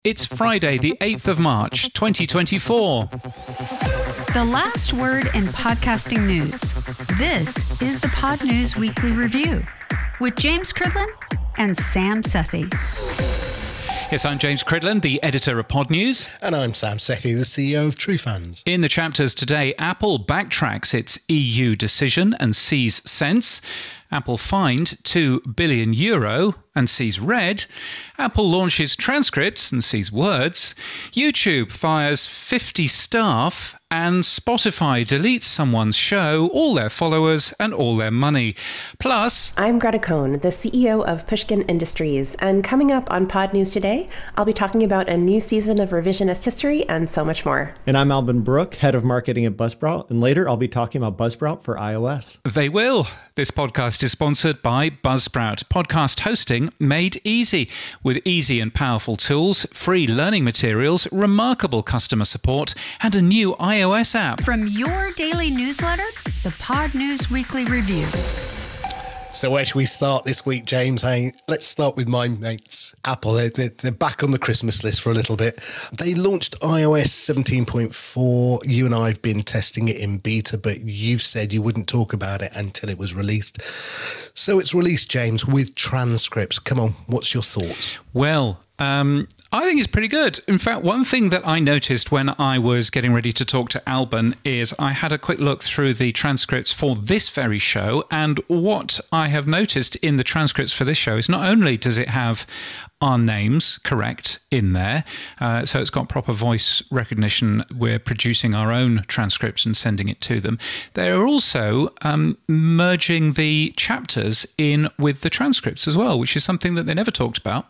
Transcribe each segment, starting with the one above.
It's Friday, the 8th of March, 2024. The last word in podcasting news. This is the Pod News Weekly Review with James Cridland and Sam Sethi. Yes, I'm James Cridland, the editor of Pod News. And I'm Sam Sethi, the CEO of TrueFans. In the chapters today, Apple backtracks its EU decision and sees sense. Apple fined €2 billion and sees red. Apple launches transcripts and sees words. YouTube fires 50 staff. And Spotify deletes someone's show, all their followers, and all their money. Plus, I'm Gretta Cohn, the CEO of Pushkin Industries, and coming up on Pod News today, I'll be talking about a new season of revisionist history and so much more. And I'm Alban Brooke, head of marketing at Buzzsprout, and later I'll be talking about Buzzsprout for iOS. They will. This podcast is sponsored by Buzzsprout, podcast hosting made easy, with easy and powerful tools, free learning materials, remarkable customer support, and a new iOS app. From your daily newsletter, the Pod News Weekly Review. So where should we start this week, James? Hey, let's start with my mates, Apple. They're back on the Christmas list for a little bit. They launched iOS 17.4. You and I have been testing it in beta, but you've said you wouldn't talk about it until it was released. So it's released, James, with transcripts. Come on, what's your thoughts? Well, I think it's pretty good. In fact, one thing that I noticed when I was getting ready to talk to Alban is I had a quick look through the transcripts for this very show, and what I have noticed in the transcripts for this show is not only does it have our names correct in there, so it's got proper voice recognition. We're producing our own transcripts and sending it to them. They're also merging the chapters in with the transcripts as well, which is something that they never talked about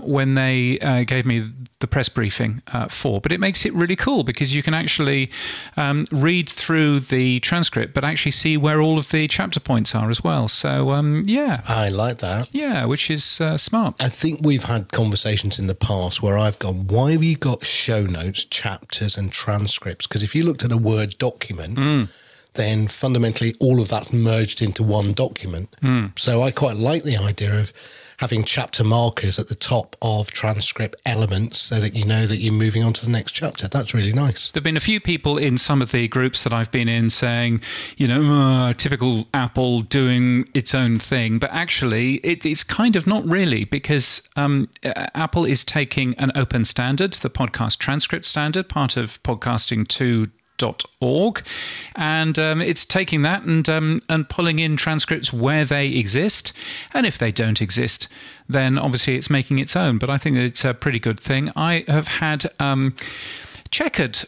when they gave me the press briefing for. But it makes it really cool because you can actually read through the transcript but actually see where all of the chapter points are as well. So, yeah. I like that. Yeah, which is smart. I think we've had conversations in the past where I've gone, why have you got show notes, chapters and transcripts? Because if you looked at a Word document, then fundamentally all of that's merged into one document. So I quite like the idea of having chapter markers at the top of transcript elements so that you know that you're moving on to the next chapter. That's really nice. There have been a few people in some of the groups that I've been in saying, you know, typical Apple doing its own thing. But actually, it's kind of not really, because Apple is taking an open standard, the podcast transcript standard, part of podcasting2.org, and it's taking that and pulling in transcripts where they exist, and if they don't exist, then obviously it's making its own. But I think that it's a pretty good thing. I have had checkered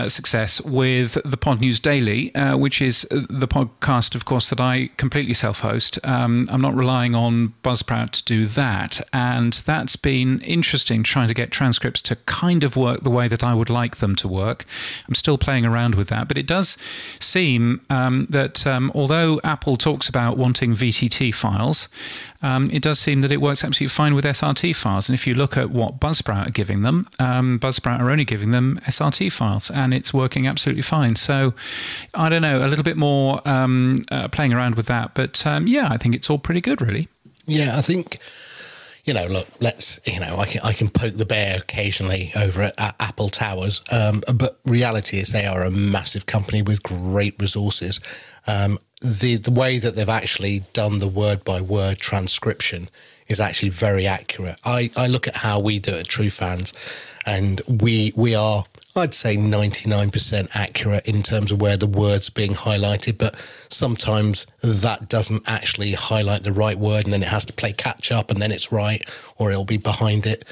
success with the Pod News Daily, which is the podcast, of course, that I completely self-host. I'm not relying on Buzzsprout to do that, and that's been interesting, trying to get transcripts to kind of work the way that I would like them to work. I'm still playing around with that, but it does seem that although Apple talks about wanting VTT files, it does seem that it works absolutely fine with SRT files. And if you look at what Buzzsprout are giving them, Buzzsprout are only giving them SRT files, and it's working absolutely fine. So I don't know, a little bit more playing around with that. But yeah, I think it's all pretty good, really. Yeah, I think, you know, look, let's, you know, I can poke the bear occasionally over at Apple Towers, but reality is they are a massive company with great resources. The way that they've actually done the word-by-word transcription is actually very accurate. I look at how we do it at TrueFans, and we are, I'd say, 99% accurate in terms of where the words are being highlighted, but sometimes that doesn't actually highlight the right word, and then it has to play catch-up, and then it's right, or it'll be behind it.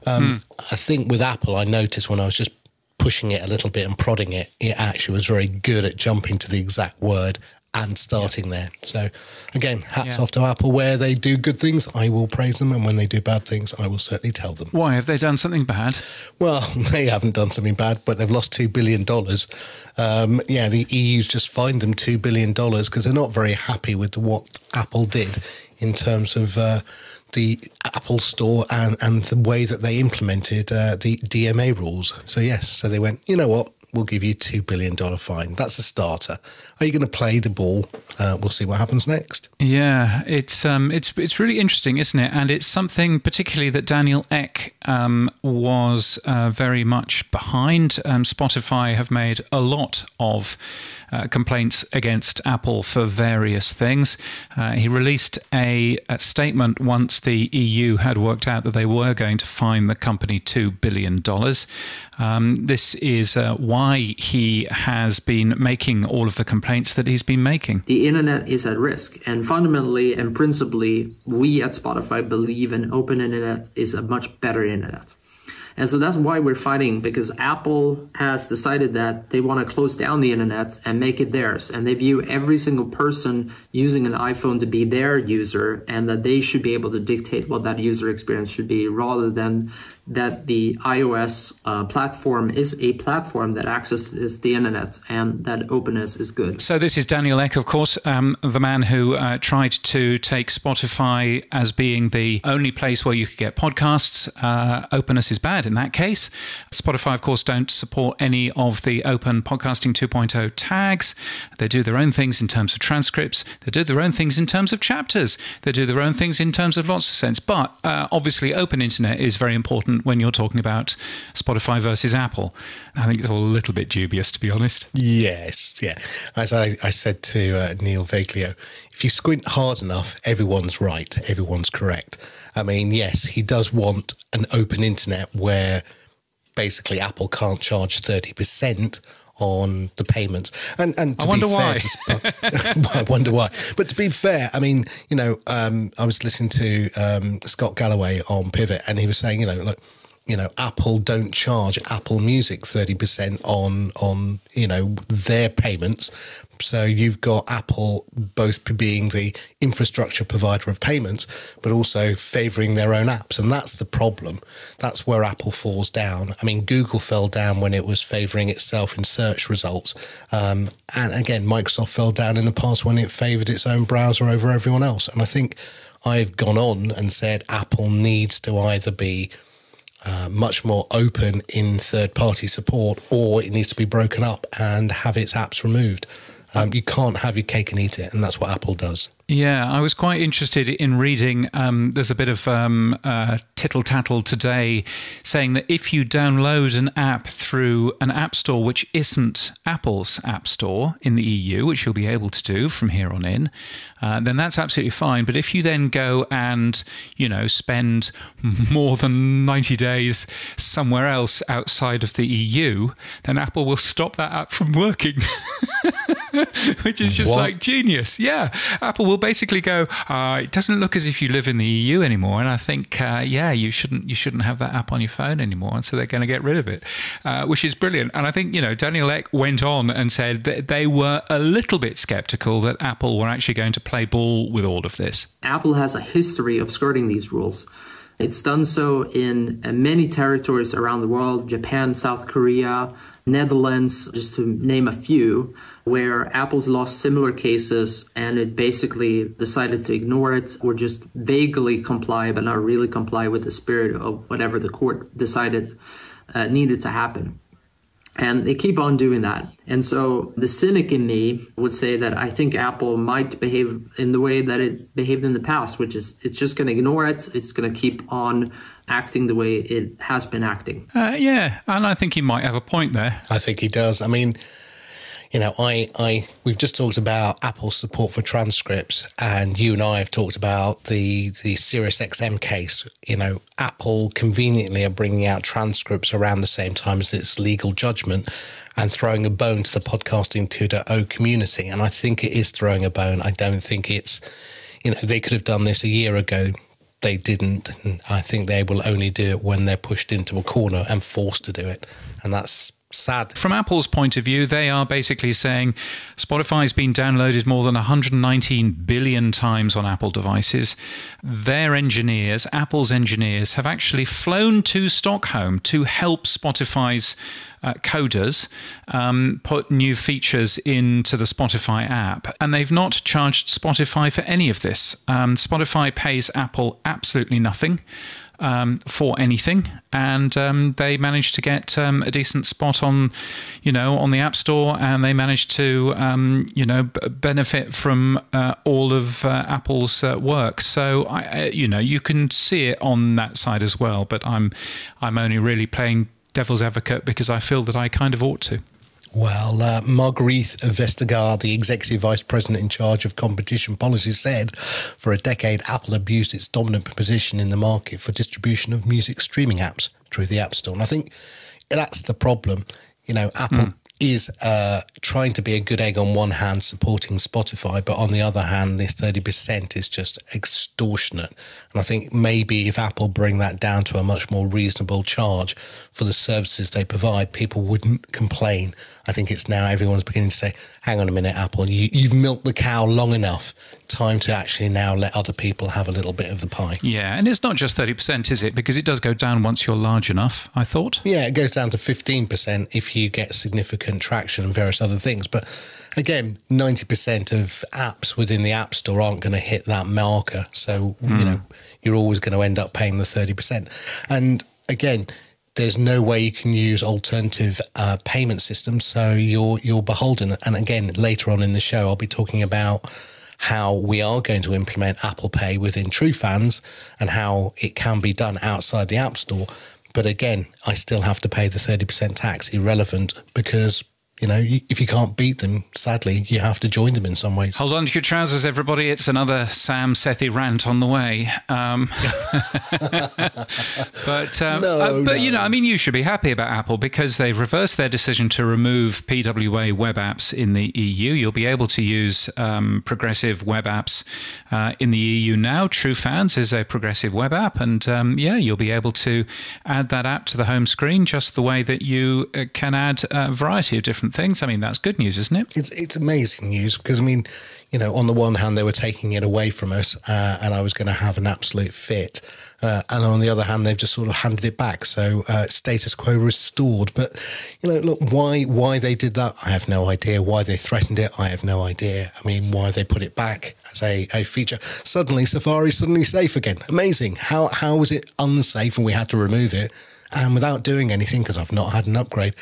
I think with Apple, I noticed when I was just pushing it a little bit and prodding it, it actually was very good at jumping to the exact word and starting there. So again, hats off to Apple. Where they do good things, I will praise them, and when they do bad things, I will certainly tell them. Why? Have they done something bad? Well, they haven't done something bad, but they've lost $2 billion. Yeah, the EU's just fined them $2 billion because they're not very happy with what Apple did in terms of the Apple Store and the way that they implemented the DMA rules. So yes, so they went, you know what? we'll give you $2 billion fine. That's a starter. Are you going to play the ball? We'll see what happens next. Yeah, it's really interesting, isn't it? And it's something particularly that Daniel Ek was very much behind. Spotify have made a lot of complaints against Apple for various things. He released a statement once the EU had worked out that they were going to fine the company $2 billion. This is why he has been making all of the complaints that he's been making. The internet is at risk, and fundamentally and principally, we at Spotify believe an open internet is a much better internet. And so that's why we're fighting, because Apple has decided that they want to close down the internet and make it theirs. And they view every single person using an iPhone to be their user, and that they should be able to dictate what that user experience should be, rather than that the iOS platform is a platform that accesses the internet, and that openness is good. So this is Daniel Ek, of course, the man who tried to take Spotify as being the only place where you could get podcasts. Openness is bad in that case. Spotify, of course, don't support any of the Open Podcasting 2.0 tags. They do their own things in terms of transcripts. They do their own things in terms of chapters. They do their own things in terms of lots of sense. But obviously, open internet is very important when you're talking about Spotify versus Apple. I think it's all a little bit dubious, to be honest. Yes, yeah. As I said to Neil Veglio, if you squint hard enough, everyone's right, everyone's correct. I mean, yes, he does want an open internet where basically Apple can't charge 30% on the payments. And to be fair, I wonder why. But to be fair, I mean, you know, I was listening to Scott Galloway on Pivot, and he was saying, you know, look, you know, Apple don't charge Apple Music 30% on you know, their payments. So you've got Apple both being the infrastructure provider of payments, but also favouring their own apps. And that's the problem. That's where Apple falls down. I mean, Google fell down when it was favouring itself in search results. And again, Microsoft fell down in the past when it favoured its own browser over everyone else. And I think I've gone on and said Apple needs to either be much more open in third-party support, or it needs to be broken up and have its apps removed. You can't have your cake and eat it, and that's what Apple does. Yeah, I was quite interested in reading, there's a bit of tittle-tattle today saying that if you download an app through an app store which isn't Apple's app store in the EU, which you'll be able to do from here on in, then that's absolutely fine. But if you then go and, you know, spend more than 90 days somewhere else outside of the EU, then Apple will stop that app from working. Which is just like genius. Yeah, Apple will basically go, it doesn't look as if you live in the EU anymore, and I think yeah, you shouldn't have that app on your phone anymore, and so they're going to get rid of it, which is brilliant. And I think, you know, Daniel Ek went on and said that they were a little bit skeptical that Apple were actually going to play ball with all of this. Apple has a history of skirting these rules. It's done so in many territories around the world: Japan, South Korea, Netherlands, just to name a few, where Apple's lost similar cases and it basically decided to ignore it or just vaguely comply, but not really comply with the spirit of whatever the court decided needed to happen. And they keep on doing that. And so the cynic in me would say that I think Apple might behave in the way that it behaved in the past, which is it's just going to ignore it. It's going to keep on acting the way it has been acting. Yeah, and I think he might have a point there. I think he does. I mean, you know, we've just talked about Apple's support for transcripts, and you and I have talked about the Sirius XM case. You know, Apple conveniently are bringing out transcripts around the same time as its legal judgment and throwing a bone to the podcasting 2.0 community. And I think it is throwing a bone. I don't think it's, you know, they could have done this a year ago. They didn't. And I think they will only do it when they're pushed into a corner and forced to do it. And that's sad. From Apple's point of view, they are basically saying Spotify's been downloaded more than 119 billion times on Apple devices. Their engineers, Apple's engineers, have actually flown to Stockholm to help Spotify's coders put new features into the Spotify app, and they've not charged Spotify for any of this. Spotify pays Apple absolutely nothing. for anything, and they managed to get a decent spot on, on the App Store, and they managed to, benefit from all of Apple's work. So you can see it on that side as well. But I'm only really playing devil's advocate because I feel that I kind of ought to. Well, Marguerite Vestager, the Executive Vice President in charge of competition policy, said for a decade Apple abused its dominant position in the market for distribution of music streaming apps through the App Store. And I think that's the problem. Apple is trying to be a good egg on one hand, supporting Spotify, but on the other hand, this 30% is just extortionate. And I think maybe if Apple bring that down to a much more reasonable charge for the services they provide, people wouldn't complain. I think it's now everyone's beginning to say, hang on a minute, Apple, you've milked the cow long enough. Time to actually now let other people have a little bit of the pie. Yeah, and it's not just 30%, is it? Because it does go down once you're large enough, I thought. Yeah, it goes down to 15% if you get significant traction and various other things. But again, 90% of apps within the App Store aren't going to hit that marker. So, you're always going to end up paying the 30%. And again, there's no way you can use alternative payment systems, so you're beholden. And again, later on in the show, I'll be talking about how we are going to implement Apple Pay within TrueFans and how it can be done outside the App Store. But again, I still have to pay the 30% tax, irrelevant, because if you can't beat them, sadly, you have to join them in some ways. Hold on to your trousers, everybody. It's another Sam Sethi rant on the way. You should be happy about Apple because they've reversed their decision to remove PWA web apps in the EU. You'll be able to use progressive web apps in the EU now. TrueFans is a progressive web app, and you'll be able to add that app to the home screen just the way that you can add a variety of different things. I mean, that's good news, isn't it? It's amazing news because, on the one hand, they were taking it away from us and I was going to have an absolute fit. And on the other hand, they've just sort of handed it back. So status quo restored. But, look, why they did that, I have no idea. Why they threatened it, I have no idea. I mean, why they put it back as a feature. Suddenly, Safari's suddenly safe again. Amazing. How was it unsafe and we had to remove it? And without doing anything, because I've not had an upgrade,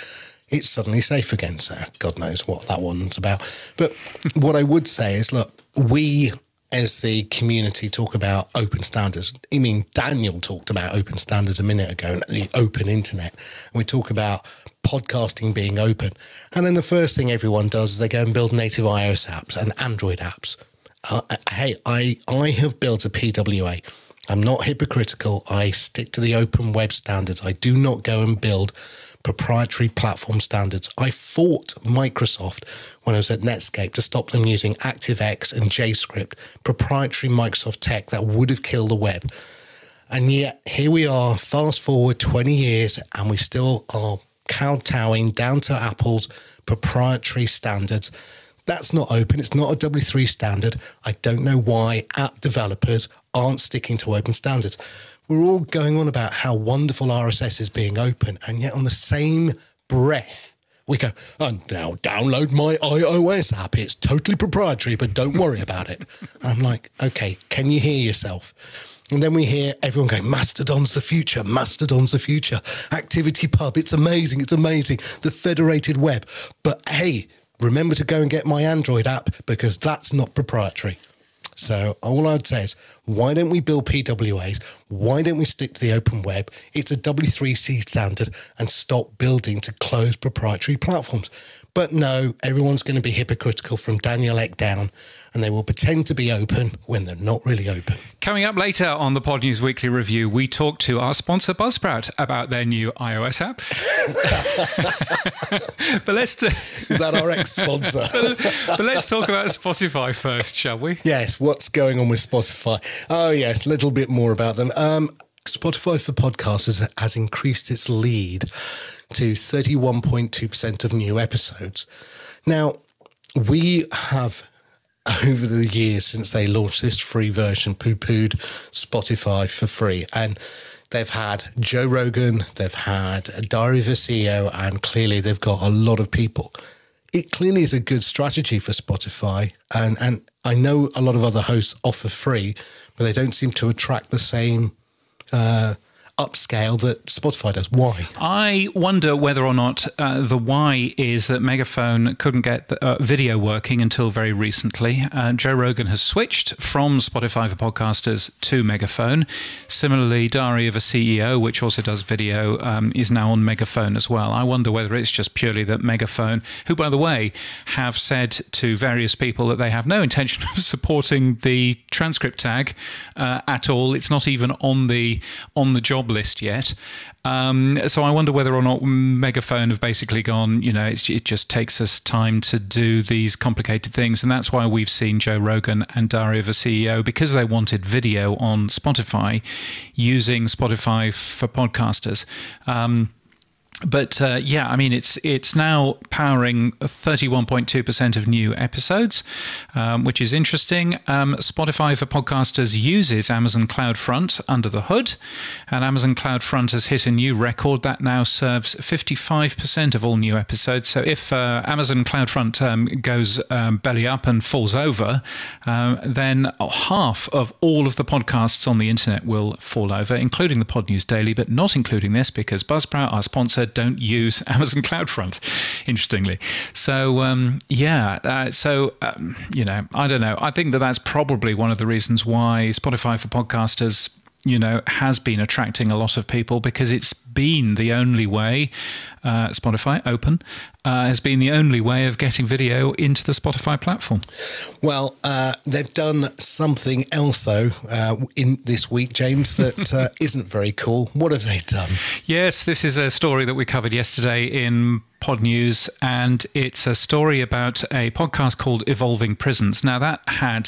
it's suddenly safe again. So God knows what that one's about. But what I would say is, look, we as the community talk about open standards. Daniel talked about open standards a minute ago and the open internet. And we talk about podcasting being open. And then the first thing everyone does is they go and build native iOS apps and Android apps. Hey, I have built a PWA. I'm not hypocritical. I stick to the open web standards. I do not go and build proprietary platform standards. I fought Microsoft when I was at Netscape to stop them using ActiveX and JScript, proprietary Microsoft tech that would have killed the web. And yet here we are, fast forward 20 years, and we still are kowtowing down to Apple's proprietary standards. That's not open. It's not a W3 standard. I don't know why app developers aren't sticking to open standards. We're all going on about how wonderful RSS is being open, and yet on the same breath, we go, oh, now download my iOS app. It's totally proprietary, but don't worry about it. I'm like, okay, can you hear yourself? And then we hear everyone going, Mastodon's the future, Mastodon's the future. ActivityPub, it's amazing, it's amazing. The federated web. But hey, remember to go and get my Android app because that's not proprietary. So all I'd say is, why don't we build PWAs? Why don't we stick to the open web? It's a W3C standard and stop building to closed proprietary platforms. But no, everyone's going to be hypocritical from Daniel Ek down, and they will pretend to be open when they're not really open. Coming up later on the Pod News Weekly Review, we talk to our sponsor Buzzsprout about their new iOS app. But Is that our ex-sponsor? but let's talk about Spotify first, shall we? Yes, what's going on with Spotify? Oh yes, a little bit more about them. Spotify for Podcasters has increased its lead to 31.2% of new episodes. Now, we have, over the years since they launched this free version, poo-pooed Spotify for free. And they've had Joe Rogan, they've had Diary of a CEO, and clearly they've got a lot of people. It clearly is a good strategy for Spotify. And I know a lot of other hosts offer free, but they don't seem to attract the same upscale that Spotify does. Why? I wonder whether or not the why is that Megaphone couldn't get the, video working until very recently. Joe Rogan has switched from Spotify for Podcasters to Megaphone. Similarly, Diary of a CEO, which also does video, is now on Megaphone as well. I wonder whether it's just purely that Megaphone, who, by the way, have said to various people that they have no intention of supporting the transcript tag at all. It's not even on the job list yet. So I wonder whether or not Megaphone have basically gone, it just takes us time to do these complicated things. And that's why we've seen Joe Rogan and Diary of a CEO, because they wanted video on Spotify, using Spotify for Podcasters. But it's now powering 31.2% of new episodes, which is interesting. Spotify for Podcasters uses Amazon CloudFront under the hood, and Amazon CloudFront has hit a new record that now serves 55% of all new episodes. So if Amazon CloudFront goes belly up and falls over, then half of all of the podcasts on the internet will fall over, including the Pod News Daily, but not including this, because Buzzsprout, our sponsor, don't use Amazon CloudFront, interestingly. So, I don't know. I think that's probably one of the reasons why Spotify for Podcasters, has been attracting a lot of people, because it's been the only way, Spotify Open, has been the only way of getting video into the Spotify platform. Well, they've done something else, though, in this week, James, that isn't very cool. What have they done? Yes, this is a story that we covered yesterday in Pod News, and it's a story about a podcast called Evolving Prisons. Now, that had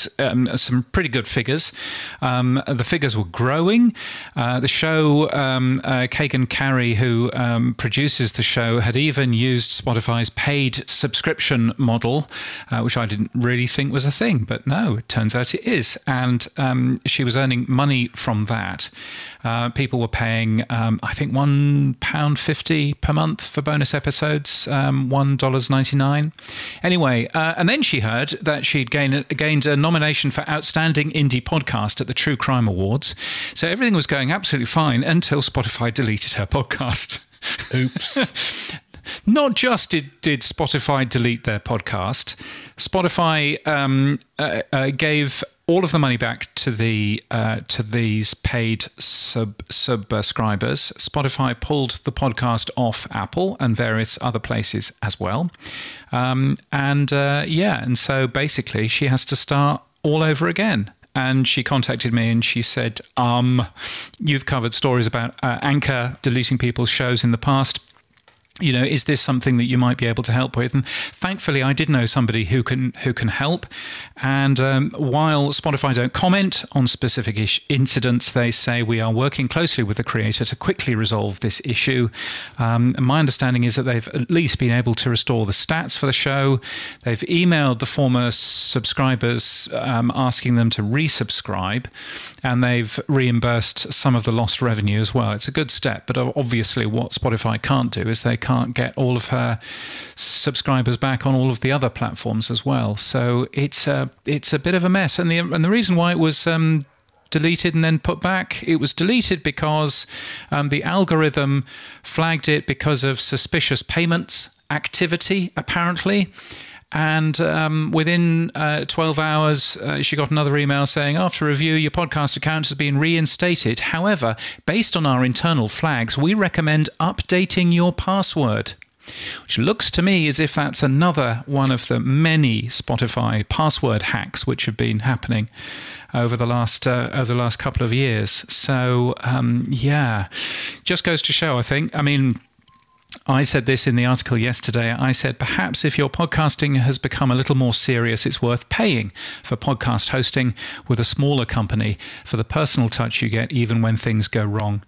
some pretty good figures. The figures were growing. The show, Kagan Carey, who produces the show, had even used Spotify's paid subscription model, which I didn't really think was a thing, but no, it turns out it is. And she was earning money from that. People were paying, I think, £1.50 per month for bonus episodes, $1.99. Anyway, and then she heard that she'd gained a nomination for Outstanding Indie Podcast at the True Crime Awards. So everything was going absolutely fine until Spotify deleted her podcast. Oops. Not just did Spotify delete their podcast, Spotify gave all of the money back to these paid subscribers. Spotify pulled the podcast off Apple and various other places as well. And so basically she has to start all over again. And she contacted me and she said, you've covered stories about Anchor deleting people's shows in the past. Is this something that you might be able to help with? And thankfully, I did know somebody who can help. And while Spotify don't comment on specific incidents, they say we are working closely with the creator to quickly resolve this issue. My understanding is that they've at least been able to restore the stats for the show. They've emailed the former subscribers asking them to resubscribe, and they've reimbursed some of the lost revenue as well. It's a good step, but obviously what Spotify can't do is they can't get all of her subscribers back on all of the other platforms as well. So it's a bit of a mess. And the reason why it was deleted and then put back, it was deleted because the algorithm flagged it because of suspicious payments activity, apparently. And within 12 hours, she got another email saying, after review, your podcast account has been reinstated. However, based on our internal flags, we recommend updating your password. Which looks to me as if that's another one of the many Spotify password hacks which have been happening over the last couple of years. So, just goes to show, I think. I mean, I said this in the article yesterday. I said, perhaps if your podcasting has become a little more serious, it's worth paying for podcast hosting with a smaller company for the personal touch you get even when things go wrong.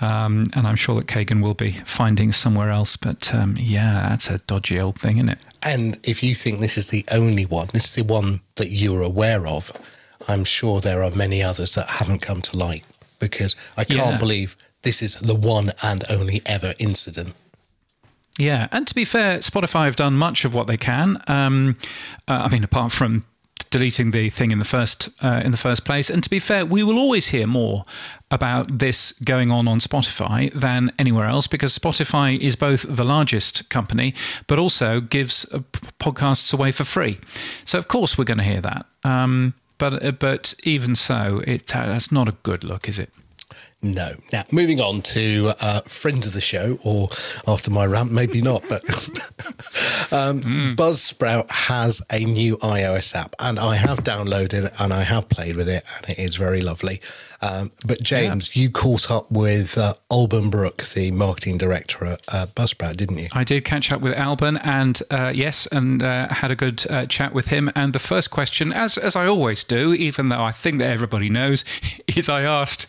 And I'm sure that Kagan will be finding somewhere else. But that's a dodgy old thing, isn't it? And if you think this is the only one, this is the one that you're aware of, I'm sure there are many others that haven't come to light, because I can't believe this is the one and only ever incident. Yeah, and to be fair, Spotify have done much of what they can. I mean, apart from deleting the thing in the first place. And to be fair, we will always hear more about this going on Spotify than anywhere else, because Spotify is both the largest company, but also gives podcasts away for free. So of course we're going to hear that. But even so, that's not a good look, is it? No. Now, moving on to friends of the show, or after my rant, maybe not, but Buzzsprout has a new iOS app, and I have downloaded it and I have played with it, and it is very lovely. But James, you caught up with Alban Brooke, the marketing director at Buzzsprout, didn't you? I did catch up with Alban, and had a good chat with him. And the first question, as I always do, even though I think that everybody knows, is I asked,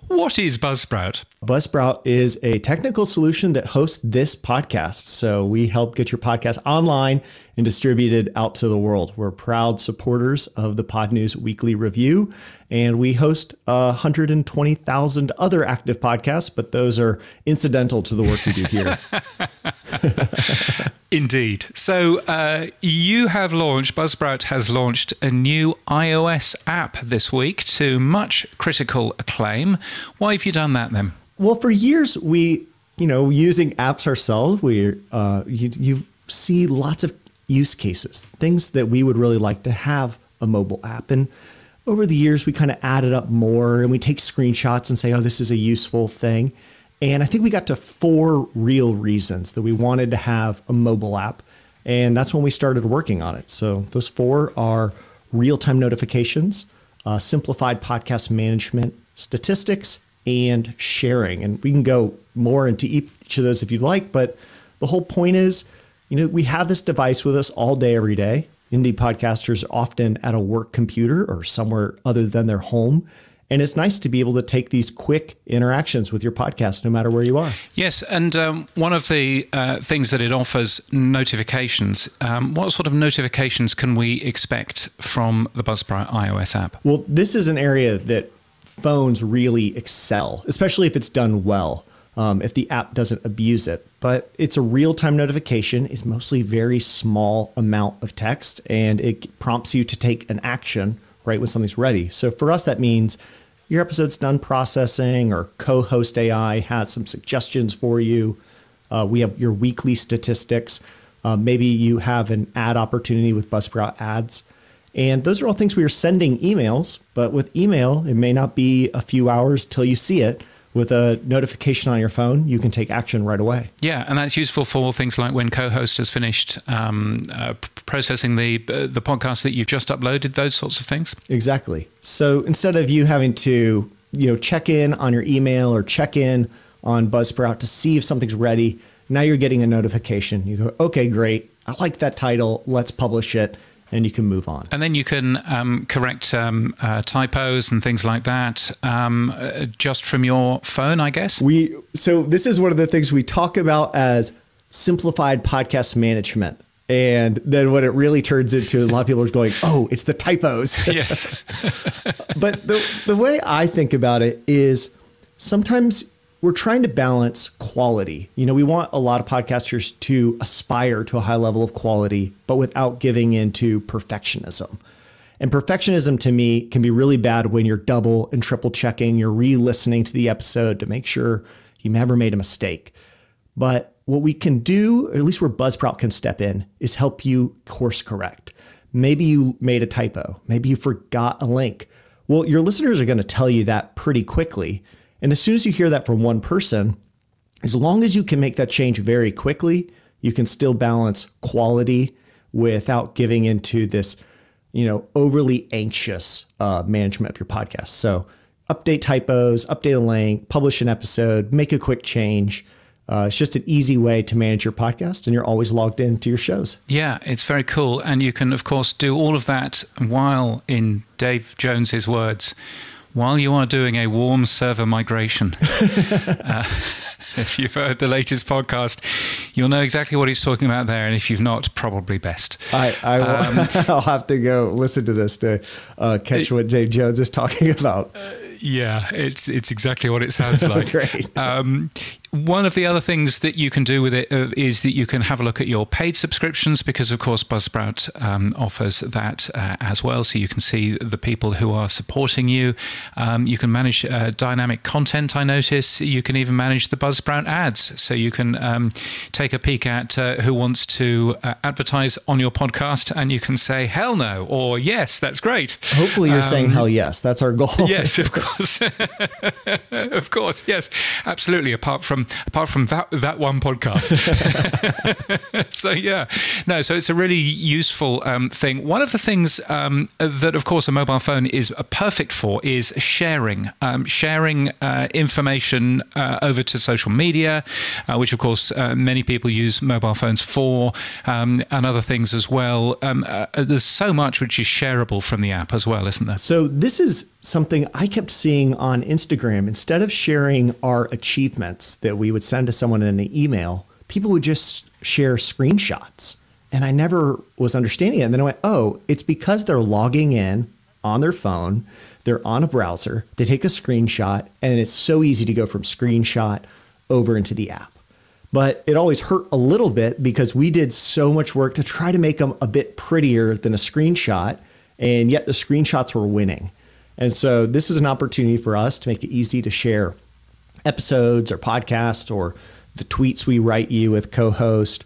what is Buzzsprout? Buzzsprout is a technical solution that hosts this podcast. So we help get your podcast online and distributed out to the world. We're proud supporters of the Pod News Weekly Review, and we host 120,000 other active podcasts, but those are incidental to the work we do here. Indeed. So Buzzsprout has launched a new iOS app this week to much critical acclaim. Why have you done that then? Well, for years, using apps ourselves, you see lots of use cases, things that we would really like to have a mobile app. And over the years, we kind of added up more, and we take screenshots and say, oh, this is a useful thing. And I think we got to 4 real reasons that we wanted to have a mobile app. And that's when we started working on it. So those 4 are real-time notifications, simplified podcast management, statistics, and sharing. And we can go more into each of those if you'd like. But the whole point is, we have this device with us all day, every day. Indie podcasters are often at a work computer or somewhere other than their home. And it's nice to be able to take these quick interactions with your podcast, no matter where you are. Yes, and one of the things that it offers, notifications. What sort of notifications can we expect from the Buzzsprout iOS app? Well, this is an area that phones really excel, especially if it's done well, if the app doesn't abuse it. But it's a real-time notification. It's mostly very small amount of text, and it prompts you to take an action right when something's ready. So for us, that means your episode's done processing, or co-host AI has some suggestions for you. We have your weekly statistics. Maybe you have an ad opportunity with Buzzsprout ads. And those are all things we are sending emails, but with email, it may not be a few hours till you see it. With a notification on your phone, you can take action right away. Yeah, and that's useful for things like when co-host has finished processing the podcast that you've just uploaded, those sorts of things. Exactly. So instead of you having to, check in on your email or check in on Buzzsprout to see if something's ready, now you're getting a notification. You go, okay, great. I like that title. Let's publish it. And you can move on. And then you can correct typos and things like that just from your phone, I guess. So this is one of the things we talk about as simplified podcast management. And then what it really turns into, a lot of people are going, oh, it's the typos. Yes. But the way I think about it is sometimes we're trying to balance quality. We want a lot of podcasters to aspire to a high level of quality, but without giving into perfectionism. And perfectionism to me can be really bad when you're double and triple checking, you're re-listening to the episode to make sure you never made a mistake. But what we can do, or at least where Buzzsprout can step in, is help you course correct. Maybe you made a typo. Maybe you forgot a link. Well, your listeners are going to tell you that pretty quickly. And as soon as you hear that from one person, as long as you can make that change very quickly, you can still balance quality without giving into this, overly anxious management of your podcast. So update typos, update a link, publish an episode, make a quick change. It's just an easy way to manage your podcast, and you're always logged into your shows. Yeah, it's very cool. And you can, of course, do all of that while, in Dave Jones's words, while you are doing a warm server migration. If you've heard the latest podcast, you'll know exactly what he's talking about there. And if you've not, probably best. I'll have to go listen to this to catch what Dave Jones is talking about. Yeah, it's exactly what it sounds like. Great. One of the other things that you can do with it is that you can have a look at your paid subscriptions, because of course Buzzsprout offers that as well. So you can see the people who are supporting you. You can manage dynamic content, I notice. You can even manage the Buzzsprout ads. So you can take a peek at who wants to advertise on your podcast, and you can say hell no or yes, that's great. Hopefully you're saying hell yes. That's our goal. Yes, of course. Of course, yes, absolutely. Apart from that one podcast. So yeah, no. So it's a really useful thing. One of the things that, of course, a mobile phone is perfect for is sharing, information over to social media, which of course many people use mobile phones for, and other things as well. There's so much which is shareable from the app as well, isn't there? So this is something I kept seeing on Instagram. Instead of sharing our achievements that we would send to someone in an email, people would just share screenshots. And I never was understanding it. And then I went, oh, it's because they're logging in on their phone. They're on a browser. They take a screenshot, and it's so easy to go from screenshot over into the app. But it always hurt a little bit because we did so much work to try to make them a bit prettier than a screenshot. And yet the screenshots were winning. And so this is an opportunity for us to make it easy to share episodes or podcasts or the tweets we write you with co-host,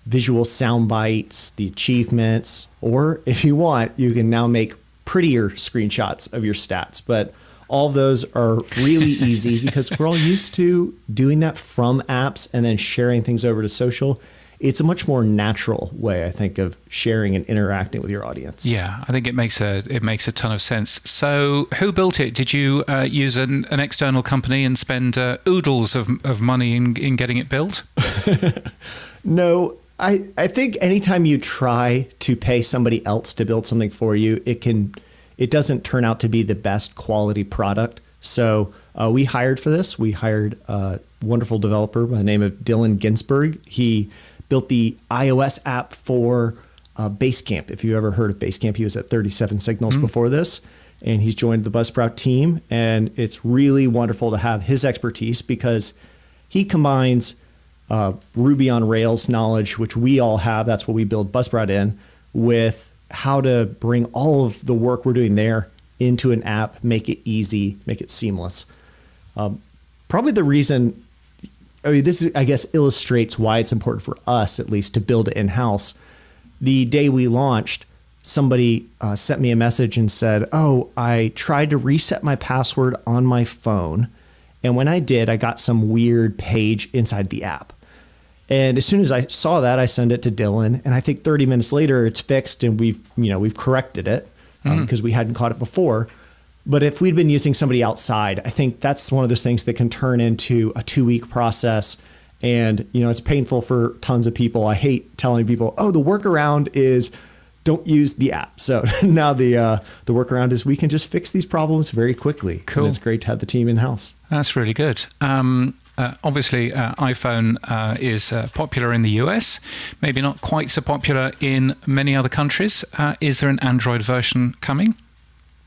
visual sound bites, the achievements, or if you want, you can now make prettier screenshots of your stats. But all of those are really easy because we're all used to doing that from apps and then sharing things over to social. It's a much more natural way, I think, of sharing and interacting with your audience. Yeah, I think it makes a ton of sense. So who built it? Did you use an external company and spend oodles of money in getting it built? No, I think anytime you try to pay somebody else to build something for you, it doesn't turn out to be the best quality product. So we hired for this. We hired a wonderful developer by the name of Dylan Ginsberg. He built the iOS app for Basecamp. If you ever heard of Basecamp, he was at 37 Signals before this, and he's joined the Buzzsprout team. And it's really wonderful to have his expertise because he combines Ruby on Rails knowledge, which we all have. That's what we build Buzzsprout in, with how to bring all of the work we're doing there into an app, make it easy, make it seamless. Probably the reason, this, I guess, illustrates why it's important for us, at least, to build it in-house. The day we launched, somebody sent me a message and said, oh, I tried to reset my password on my phone. And when I did, I got some weird page inside the app. And as soon as I saw that, I sent it to Dylan. And I think 30 minutes later, it's fixed and we've corrected it because we hadn't caught it before. But if we'd been using somebody outside, I think that's one of those things that can turn into a 2-week process. And, it's painful for tons of people. I hate telling people, oh, the workaround is don't use the app. So now the workaround is we can just fix these problems very quickly. Cool. And it's great to have the team in-house. That's really good. Obviously, iPhone is popular in the US, maybe not quite so popular in many other countries. Is there an Android version coming?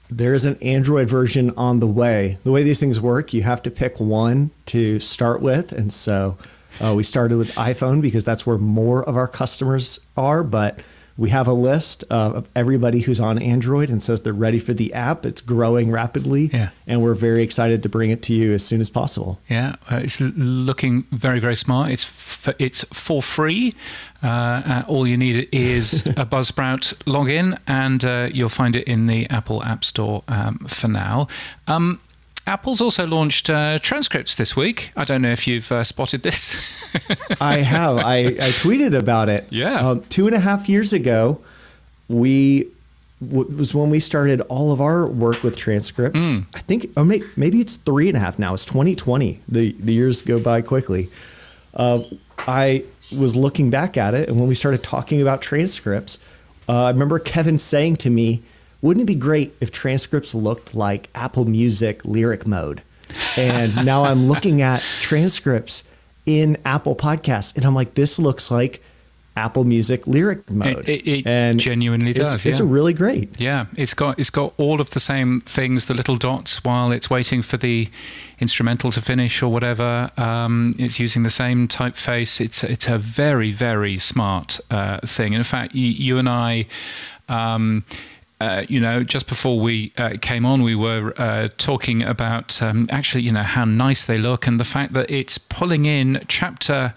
There is an Android version on the way. The way these things work, you have to pick one to start with. And so we started with iPhone because that's where more of our customers are. But we have a list of everybody who's on Android and says they're ready for the app. It's growing rapidly. Yeah. And we're very excited to bring it to you as soon as possible. Yeah, it's looking very, very smart. It's for free. All you need is a Buzzsprout login, and you'll find it in the Apple App Store for now. Apple's also launched transcripts this week. I don't know if you've spotted this. I have. I tweeted about it. Yeah. 2.5 years ago, was when we started all of our work with transcripts. I think, or maybe it's 3.5 now. It's 2020. The years go by quickly. I was looking back at it, and when we started talking about transcripts, I remember Kevin saying to me, wouldn't it be great if transcripts looked like Apple Music lyric mode? And now I'm looking at transcripts in Apple Podcasts, and I'm like, this looks like Apple Music lyric mode. It genuinely does. It's really great. Yeah, it's got all of the same things, the little dots while it's waiting for the instrumental to finish or whatever. It's using the same typeface. It's a very, very smart thing. And in fact, you and I, just before we came on, we were talking about actually, how nice they look, and the fact that it's pulling in chapter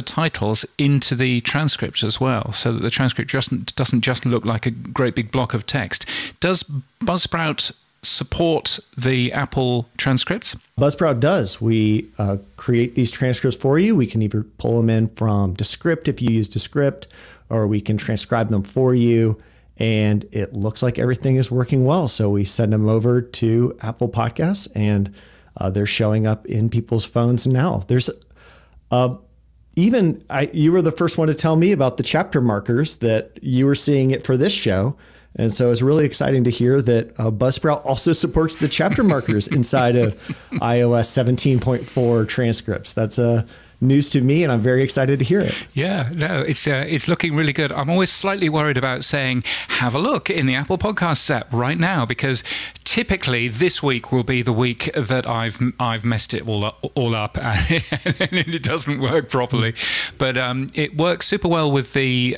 titles into the transcript as well, so that the transcript doesn't just look like a great big block of text. Does Buzzsprout support the Apple transcripts? Buzzsprout does. We create these transcripts for you. We can either pull them in from Descript if you use Descript, or we can transcribe them for you. And it looks like everything is working well. So we send them over to Apple Podcasts, and they're showing up in people's phones now. There's you were the first one to tell me about the chapter markers, that you were seeing it for this show. And so it's really exciting to hear that Buzzsprout also supports the chapter markers inside of iOS 17.4 transcripts. That's news to me, and I'm very excited to hear it. Yeah, no, it's looking really good. I'm always slightly worried about saying, have a look in the Apple Podcasts app right now, because typically this week will be the week that I've messed it all up and it doesn't work properly. But it works super well with the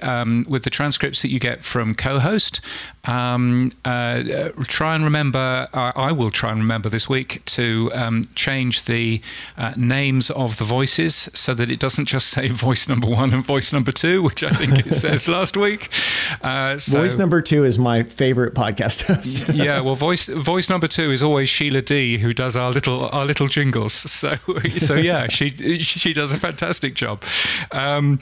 transcripts that you get from Co-host. Try and remember, I will try and remember this week to change the names of the voices so that it doesn't just say voice number 1 and voice number 2, which I think it says last week. Voice number 2 is my favorite podcast host. Yeah, well, voice number 2 is always Sheila D, who does our little jingles. So yeah, she does a fantastic job. But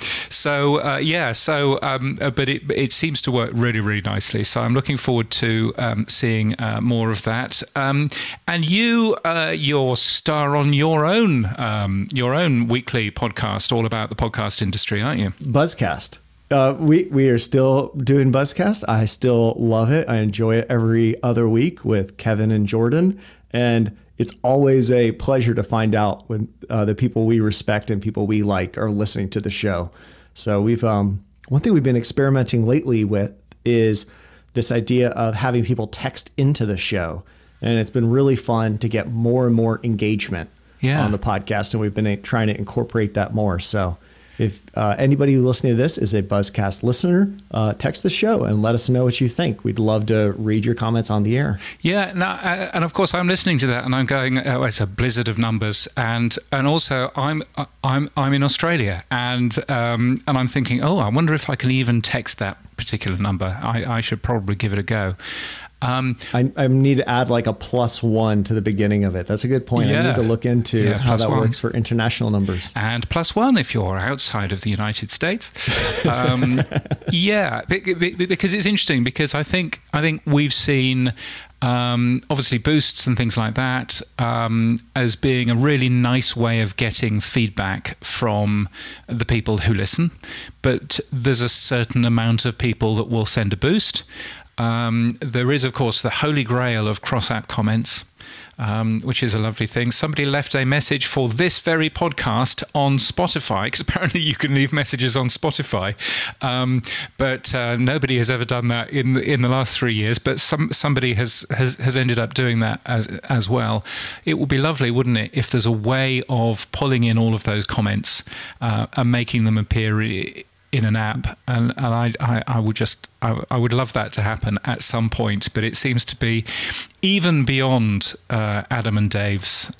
it seems to work really, really nicely. So I'm looking forward to seeing more of that. And you're star on your own weekly podcast all about the podcast industry, aren't you? Buzzcast. We are still doing Buzzcast. I still love it. I enjoy it every other week with Kevin and Jordan. And it's always a pleasure to find out when the people we respect and people we like are listening to the show. So we've one thing we've been experimenting lately with is this idea of having people text into the show. And it's been really fun to get more and more engagement on the podcast. And we've been trying to incorporate that more. So if anybody listening to this is a Buzzcast listener, text the show and let us know what you think. We'd love to read your comments on the air. Yeah, and of course I'm listening to that and I'm going, oh, it's a blizzard of numbers, and also I'm in Australia, and I'm thinking, oh, I wonder if I can even text that particular number. I should probably give it a go. I need to add like a +1 to the beginning of it. That's a good point. I need to look into how that works for international numbers. And +1 if you're outside of the United States. Because it's interesting, because I think we've seen obviously boosts and things like that as being a really nice way of getting feedback from the people who listen. But there's a certain amount of people that will send a boost. There is, of course, the holy grail of cross-app comments, which is a lovely thing. Somebody left a message for this very podcast on Spotify, because apparently you can leave messages on Spotify, but nobody has ever done that in the last 3 years. But somebody has ended up doing that as well. It would be lovely, wouldn't it, if there's a way of pulling in all of those comments and making them appear in an app, and I would love that to happen at some point. But it seems to be even beyond Adam and Dave's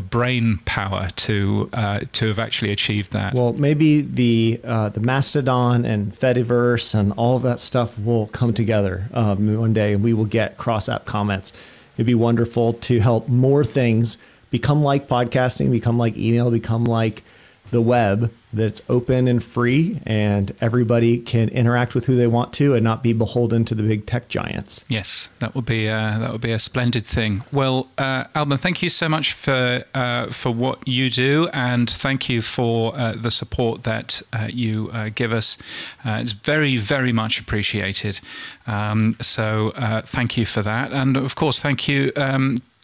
brain power to have actually achieved that. Well, maybe the Mastodon and Fediverse and all of that stuff will come together one day, and we will get cross-app comments. It'd be wonderful to help more things become like podcasting, become like email, become like the web, that's open and free, and everybody can interact with who they want to and not be beholden to the big tech giants. Yes, that would be a splendid thing. Well, Alban, thank you so much for what you do, and thank you for the support that you give us. It's very, very much appreciated. So thank you for that, and of course, thank you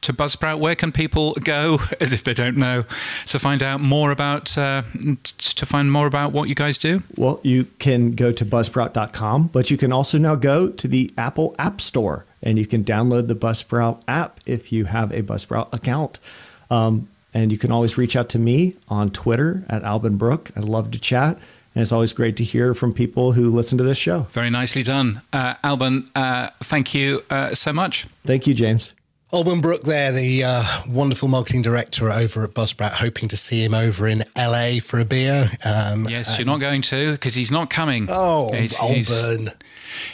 to Buzzsprout, where can people go, as if they don't know, to find out more about what you guys do? Well, you can go to buzzsprout.com, but you can also now go to the Apple App Store, and you can download the Buzzsprout app if you have a Buzzsprout account. And you can always reach out to me on Twitter at Alban Brooke. I'd love to chat. And it's always great to hear from people who listen to this show. Very nicely done. Alban, thank you so much. Thank you, James. Alban Brooke there, the wonderful marketing director over at Buzzsprout, hoping to see him over in LA for a beer. Yes, you're not going to, because he's not coming. Oh, Alban.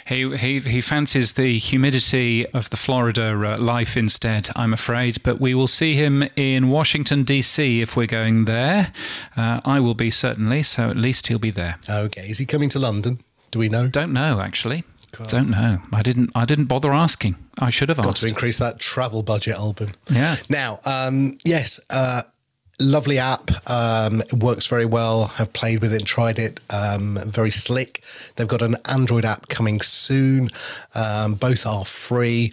He fancies the humidity of the Florida life instead, I'm afraid. But we will see him in Washington, D.C. if we're going there. I will be, certainly, so at least he'll be there. Okay. Is he coming to London? Do we know? Don't know, actually. God. Don't know. I didn't bother asking. I should have asked. Got to increase that travel budget, Alban. Yeah. Now, yes, lovely app. It works very well. I've played with it and tried it. Very slick. They've got an Android app coming soon. Both are free.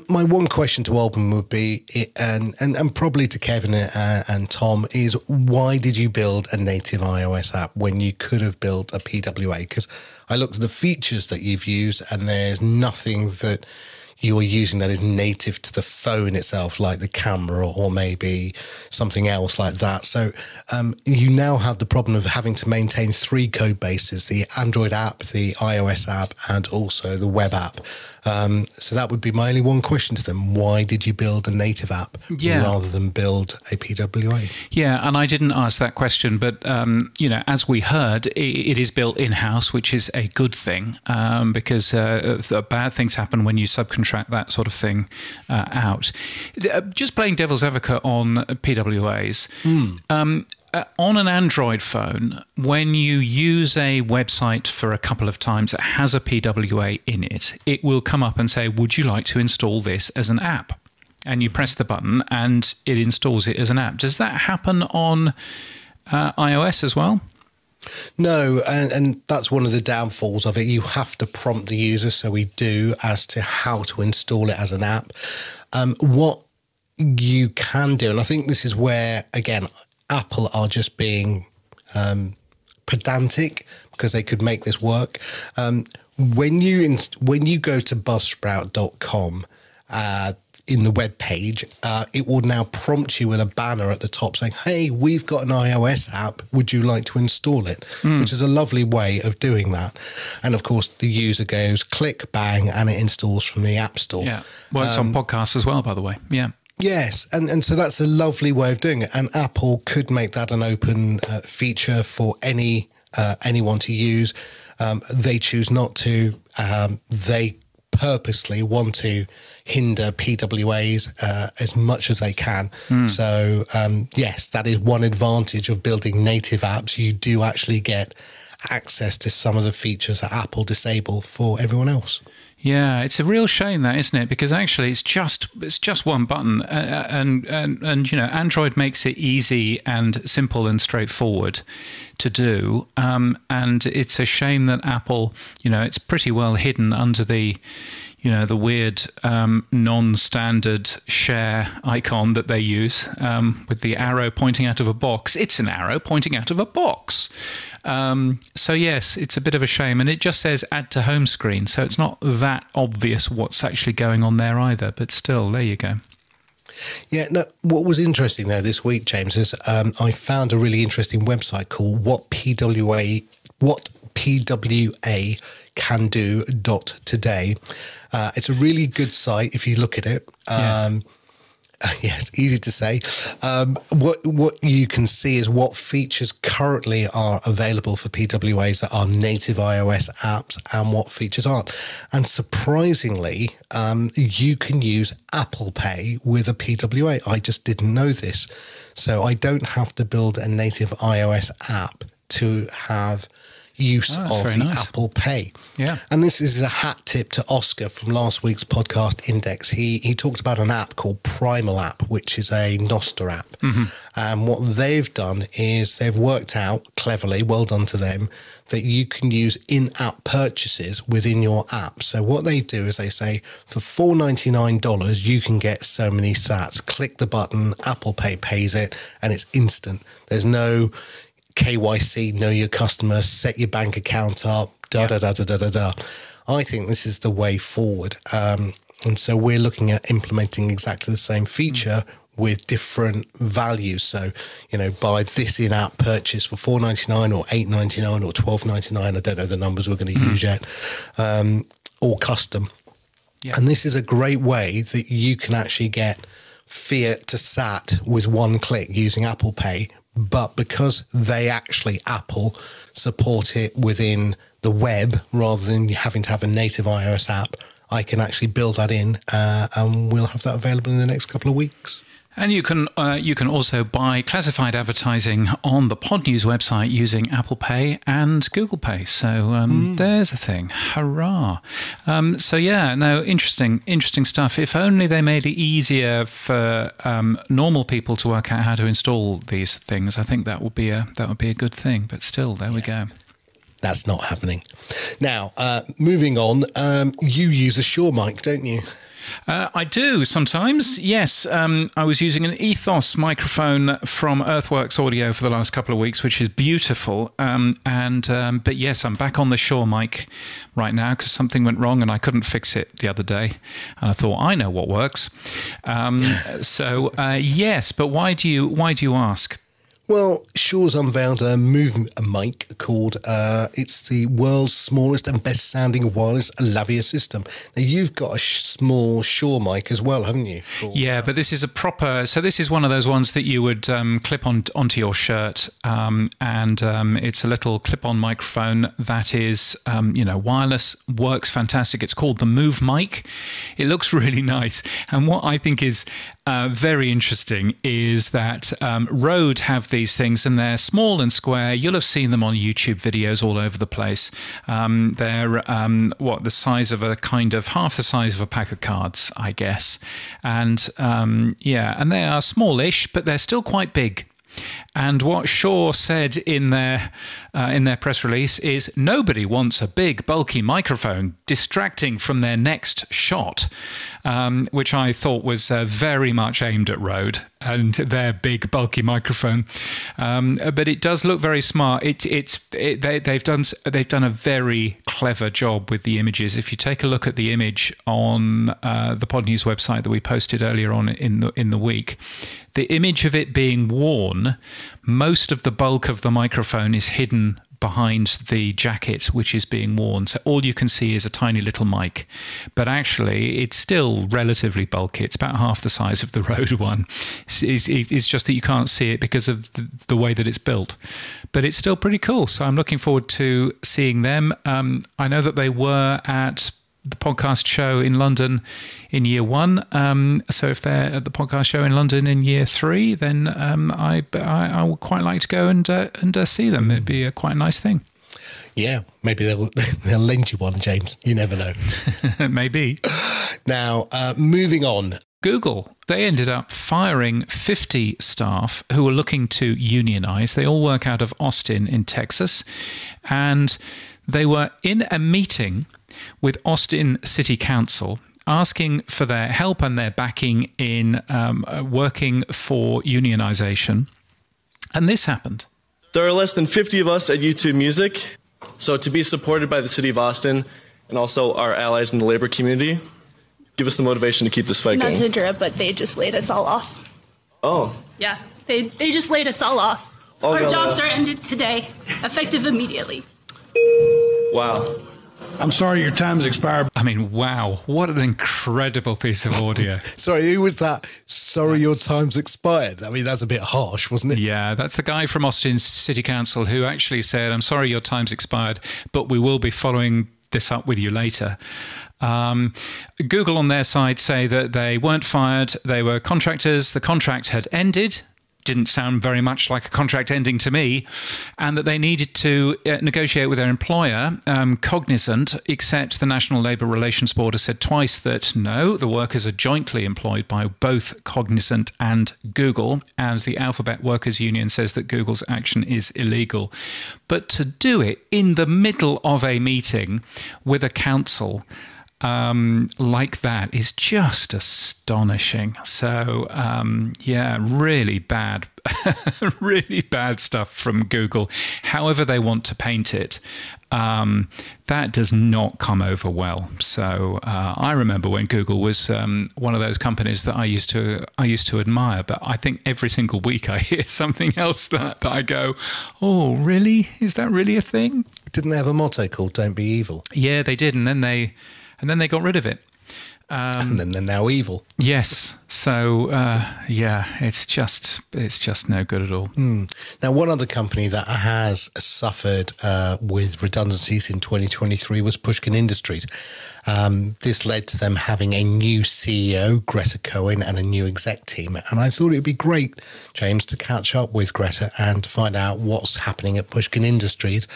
My one question to Alban would be, and probably to Kevin and Tom, is why did you build a native iOS app when you could have built a PWA? Because I looked at the features that you've used, and there's nothing that you are using that is native to the phone itself, like the camera or maybe something else like that. So you now have the problem of having to maintain 3 code bases, the Android app, the iOS app, and also the web app. So that would be my only one question to them. Why did you build a native app rather than build a PWA? Yeah, and I didn't ask that question, but, as we heard, it is built in-house, which is a good thing, because bad things happen when you subcontract that sort of thing out. Just playing devil's advocate on PWAs. On an Android phone, when you use a website for a couple of times that has a PWA in it, it will come up and say, would you like to install this as an app? And you press the button and it installs it as an app. Does that happen on iOS as well? No, and that's one of the downfalls of it. You have to prompt the user, so we do, as to how to install it as an app. What you can do, and I think this is where, again, Apple are just being pedantic because they could make this work. When you go to buzzsprout.com in the web page, it will now prompt you with a banner at the top saying, hey, we've got an iOS app. Would you like to install it? Which is a lovely way of doing that. And of course, the user goes click, bang, and it installs from the App Store. Yeah, works on podcasts as well, by the way. Yeah. Yes, and so that's a lovely way of doing it. And Apple could make that an open feature for anyone to use. They choose not to. They purposely want to hinder PWAs as much as they can. So, yes, that is one advantage of building native apps. You do actually get access to some of the features that Apple disable for everyone else. Yeah, it's a real shame that, isn't it? Because actually, it's just one button, and Android makes it easy and simple and straightforward to do. And it's a shame that Apple, it's pretty well hidden under the weird non-standard share icon that they use with the arrow pointing out of a box. It's an arrow pointing out of a box. So yes, it's a bit of a shame, and it just says add to home screen, so it's not that obvious what's actually going on there either, but still, there you go. Yeah, no, what was interesting there this week, James, is I found a really interesting website called whatpwa can do.today. It's a really good site if you look at it. Yes. Yes, easy to say. What you can see is what features currently are available for PWAs that are native iOS apps and what features aren't. And surprisingly, you can use Apple Pay with a PWA. I just didn't know this. So I don't have to build a native iOS app to have use of very the nice. Apple Pay. Yeah. And this is a hat tip to Oscar from last week's podcast Index. He talked about an app called Primal App, which is a Noster app. And what they've done is they've worked out cleverly, well done to them, that you can use in-app purchases within your app. So what they do is they say, for $4.99, you can get so many sats. Click the button, Apple Pay pays it, and it's instant. There's no KYC, know your customer, set your bank account up, da-da-da-da-da-da-da. I think this is the way forward. And so we're looking at implementing exactly the same feature with different values. So, you know, buy this in-app purchase for $4.99 or $8.99 or $12.99. I don't know the numbers we're going to use yet, or custom. Yeah. And this is a great way that you can actually get fiat to sat with one click using Apple Pay. But because they actually, Apple, support it within the web rather than having to have a native iOS app, I can actually build that in, and we'll have that available in the next couple of weeks. And you can also buy classified advertising on the Pod News website using Apple Pay and Google Pay. So there's a thing. Hurrah. So yeah, no, interesting stuff. If only they made it easier for normal people to work out how to install these things, I think that would be a good thing. But still, there we go. That's not happening. Now, moving on, you use a Shure mic, don't you? I do sometimes, yes. I was using an Ethos microphone from Earthworks Audio for the last couple of weeks, which is beautiful. But yes, I'm back on the Shure mic right now because something went wrong and I couldn't fix it the other day. And I thought, I know what works. Yes, but why do you ask? Well, Shure's unveiled a movement mic called, it's the world's smallest and best sounding wireless lavalier system. Now, you've got a small Shure mic as well, haven't you? Yeah, but this is a proper, so this is one of those ones that you would clip onto your shirt. It's a little clip-on microphone that is, wireless, works fantastic. It's called the Move Mic. It looks really nice. And what I think is very interesting is that Rode have these things and they're small and square. You'll have seen them on YouTube videos all over the place. They're the size of half the size of a pack of cards, I guess. And and they are smallish, but they're still quite big. And what Shure said in their press release is nobody wants a big, bulky microphone distracting from their next shot, which I thought was very much aimed at Rode and their big, bulky microphone. But it does look very smart. They've done a very clever job with the images. If you take a look at the image on the Pod News website that we posted earlier on in the week, the image of it being worn, most of the bulk of the microphone is hidden behind the jacket which is being worn. So all you can see is a tiny little mic. But actually, it's still relatively bulky. It's about half the size of the Rode one. It's just that you can't see it because of the way that it's built. But it's still pretty cool. So I'm looking forward to seeing them. I know that they were at the podcast show in London in year 1. So if they're at the podcast show in London in year 3, then I would quite like to go and see them. It'd be a quite nice thing. Yeah, maybe they'll lend you one, James. You never know. Maybe. Now, moving on. Google, they ended up firing 50 staff who were looking to unionize. They all work out of Austin in Texas. And they were in a meeting with Austin City Council asking for their help and their backing in working for unionization. And this happened. There are less than 50 of us at YouTube Music. So to be supported by the city of Austin and also our allies in the labor community, give us the motivation to keep this fight going. Not to interrupt, but they just laid us all off. Oh. Yeah, they just laid us all off. Our jobs are ended today, effective immediately. Wow. I'm sorry your time's expired. I mean, wow, what an incredible piece of audio. Sorry, who was that? Sorry, your time's expired. I mean, that's a bit harsh, wasn't it? Yeah, that's the guy from Austin City Council who actually said, I'm sorry your time's expired, but we will be following this up with you later. Google on their side say that they weren't fired, they were contractors, the contract had ended, didn't sound very much like a contract ending to me, and that they needed to negotiate with their employer. Cognizant, except the National Labour Relations Board has said twice that no, the workers are jointly employed by both Cognizant and Google, as the Alphabet Workers Union says that Google's action is illegal. But to do it in the middle of a meeting with a council like that is just astonishing. So, yeah, really bad, really bad stuff from Google. However they want to paint it, that does not come over well. So I remember when Google was one of those companies that I used to admire. But I think every single week I hear something else that I go, oh, really? Is that really a thing? Didn't they have a motto called "Don't be evil"? Yeah, they did, and then they got rid of it. And then they're now evil. Yes. So, yeah, it's just no good at all. Now, one other company that has suffered with redundancies in 2023 was Pushkin Industries. This led to them having a new CEO, Gretta Cohn, and a new exec team. And I thought it would be great, James, to catch up with Gretta and to find out what's happening at Pushkin Industries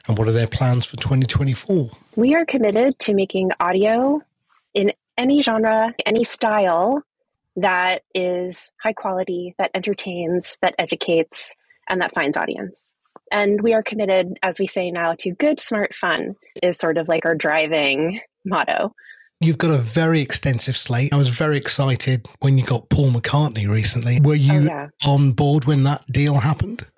and what are their plans for 2024. We are committed to making audio in any genre, any style that is high quality, that entertains, that educates, and that finds audience. And we are committed, as we say now, to good, smart, fun is sort of like our driving motto. You've got a very extensive slate. I was very excited when you got Paul McCartney recently. Were you on board when that deal happened?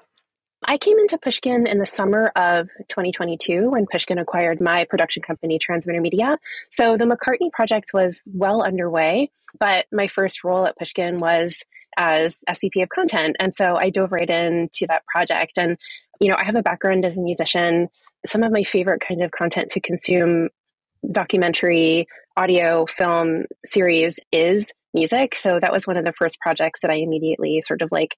I came into Pushkin in the summer of 2022 when Pushkin acquired my production company, Transmitter Media. So the McCartney project was well underway, but my first role at Pushkin was as SVP of content. And so I dove right into that project. And, you know, I have a background as a musician. Some of my favorite kind of content to consume, documentary, audio, film, series, is music. So that was one of the first projects that I immediately sort of like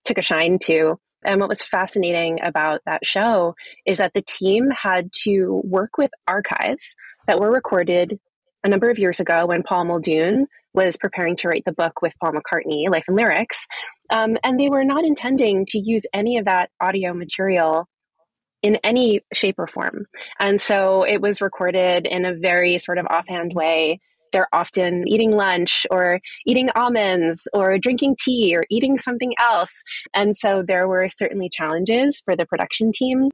took a shine to. And what was fascinating about that show is that the team had to work with archives that were recorded a number of years ago when Paul Muldoon was preparing to write the book with Paul McCartney, Life and Lyrics. And they were not intending to use any of that audio material in any shape or form. And so it was recorded in a very sort of offhand way. They're often eating lunch or eating almonds or drinking tea or eating something else. And so there were certainly challenges for the production team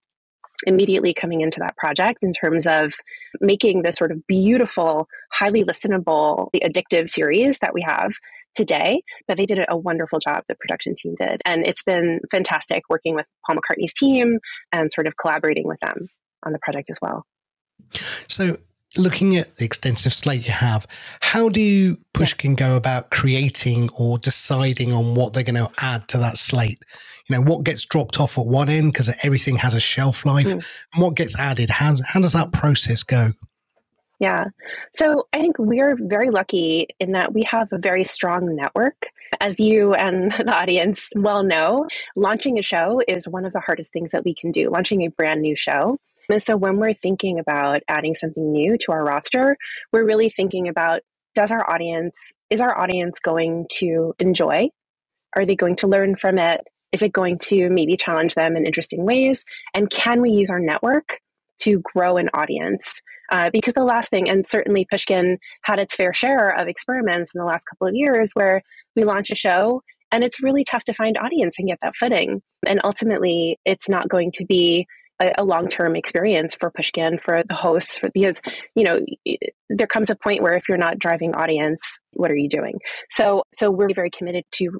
immediately coming into that project in terms of making this sort of beautiful, highly listenable, addictive series that we have today. But they did a wonderful job, the production team did. And it's been fantastic working with Paul McCartney's team and sort of collaborating with them on the project as well. So, looking at the extensive slate you have, how do Pushkin go about creating or deciding on what they're going to add to that slate? You know, what gets dropped off at one end because everything has a shelf life, and what gets added? How does that process go? Yeah. So I think we're very lucky in that we have a very strong network. As you and the audience well know, launching a show is one of the hardest things that we can do, launching a brand new show. And so when we're thinking about adding something new to our roster, we're really thinking about, is our audience going to enjoy? Are they going to learn from it? Is it going to maybe challenge them in interesting ways? And can we use our network to grow an audience? Because the last thing, and certainly Pushkin had its fair share of experiments in the last couple of years where we launch a show and it's really tough to find audience and get that footing. And ultimately, it's not going to be a long-term experience for Pushkin, for the hosts, because, you know, there comes a point where if you're not driving audience, what are you doing? So we're very committed to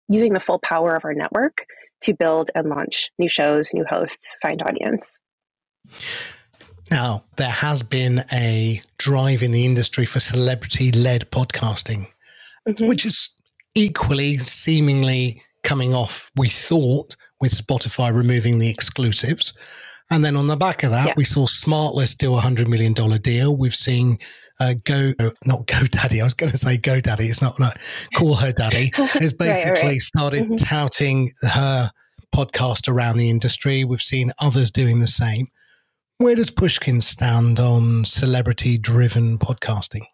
using the full power of our network to build and launch new shows, new hosts, find audience. Now, there has been a drive in the industry for celebrity-led podcasting, which is equally seemingly coming off, we thought, with Spotify removing the exclusives. And then on the back of that, we saw Smartless do a $100 million deal. We've seen not GoDaddy. I was going to say GoDaddy. It's not Call Her Daddy. Has basically started touting her podcast around the industry. We've seen others doing the same. Where does Pushkin stand on celebrity-driven podcasting?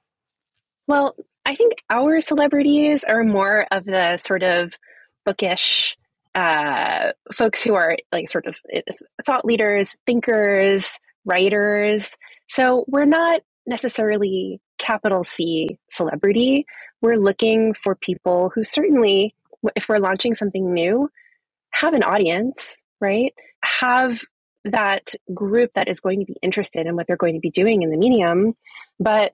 Well, I think our celebrities are more of the sort of bookish folks who are like sort of thought leaders, thinkers, writers. So we're not necessarily capital C celebrity. We're looking for people who certainly, if we're launching something new, have an audience, right? Have that group that is going to be interested in what they're going to be doing in the medium. But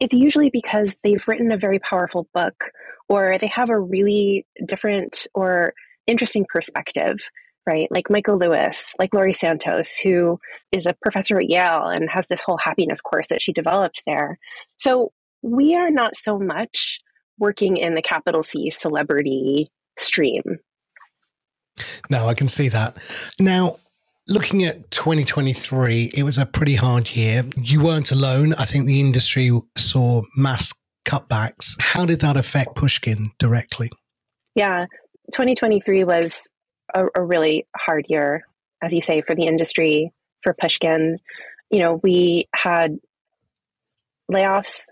it's usually because they've written a very powerful book, or they have a really different or interesting perspective, right? Like Michael Lewis, like Laurie Santos, who is a professor at Yale and has this whole happiness course that she developed there. So we are not so much working in the capital C celebrity stream. No, I can see that. Now, looking at 2023, it was a pretty hard year. You weren't alone. I think the industry saw mass cutbacks. How did that affect Pushkin directly? Yeah, 2023 was a really hard year, as you say, for the industry, for Pushkin. You know, we had layoffs.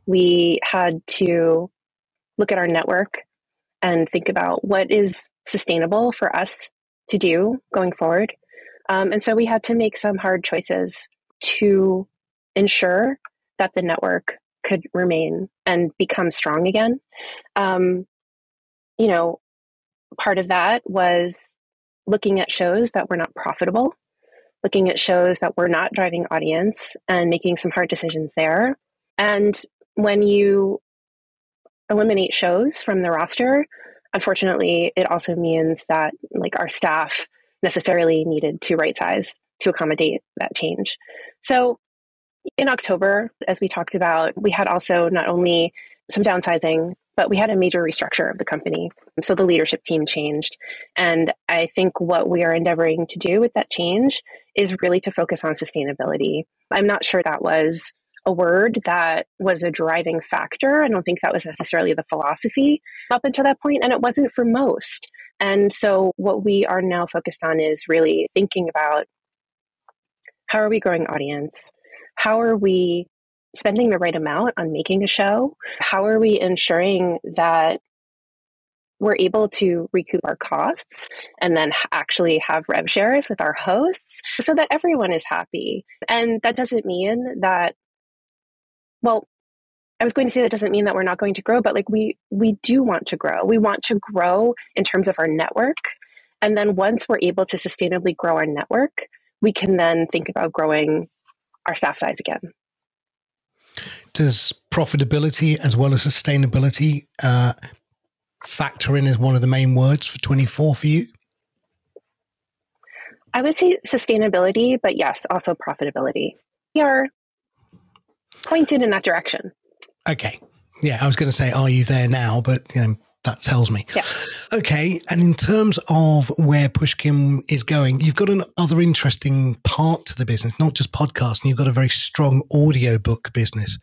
We had to look at our network and think about what is sustainable for us to do going forward. And so we had to make some hard choices to ensure that the network could remain and become strong again. You know, part of that was looking at shows that were not profitable, looking at shows that were not driving audience and making some hard decisions there. And when you eliminate shows from the roster, unfortunately, it also means that like our staff necessarily needed to right size to accommodate that change. So in October, as we talked about, we had also not only some downsizing, but we had a major restructure of the company. So the leadership team changed. And I think what we are endeavoring to do with that change is really to focus on sustainability. I'm not sure that was a word that was a driving factor. I don't think that was necessarily the philosophy up until that point, and it wasn't for most. And so what we are now focused on is really thinking about how are we growing audience? How are we spending the right amount on making a show? How are we ensuring that we're able to recoup our costs and then actually have rev shares with our hosts so that everyone is happy? And that doesn't mean that, well, I was going to say that doesn't mean that we're not going to grow, but like we do want to grow. We want to grow in terms of our network. And then once we're able to sustainably grow our network, we can then think about growing our staff size again. Does profitability as well as sustainability factor in as one of the main words for 24 for you? I would say sustainability, but yes, also profitability. We are pointed in that direction. Okay. Yeah, I was going to say, are you there now? But that tells me. Yeah. Okay. And in terms of where Pushkin is going, you've got another interesting part to the business, not just podcasting. You've got a very strong audiobook business.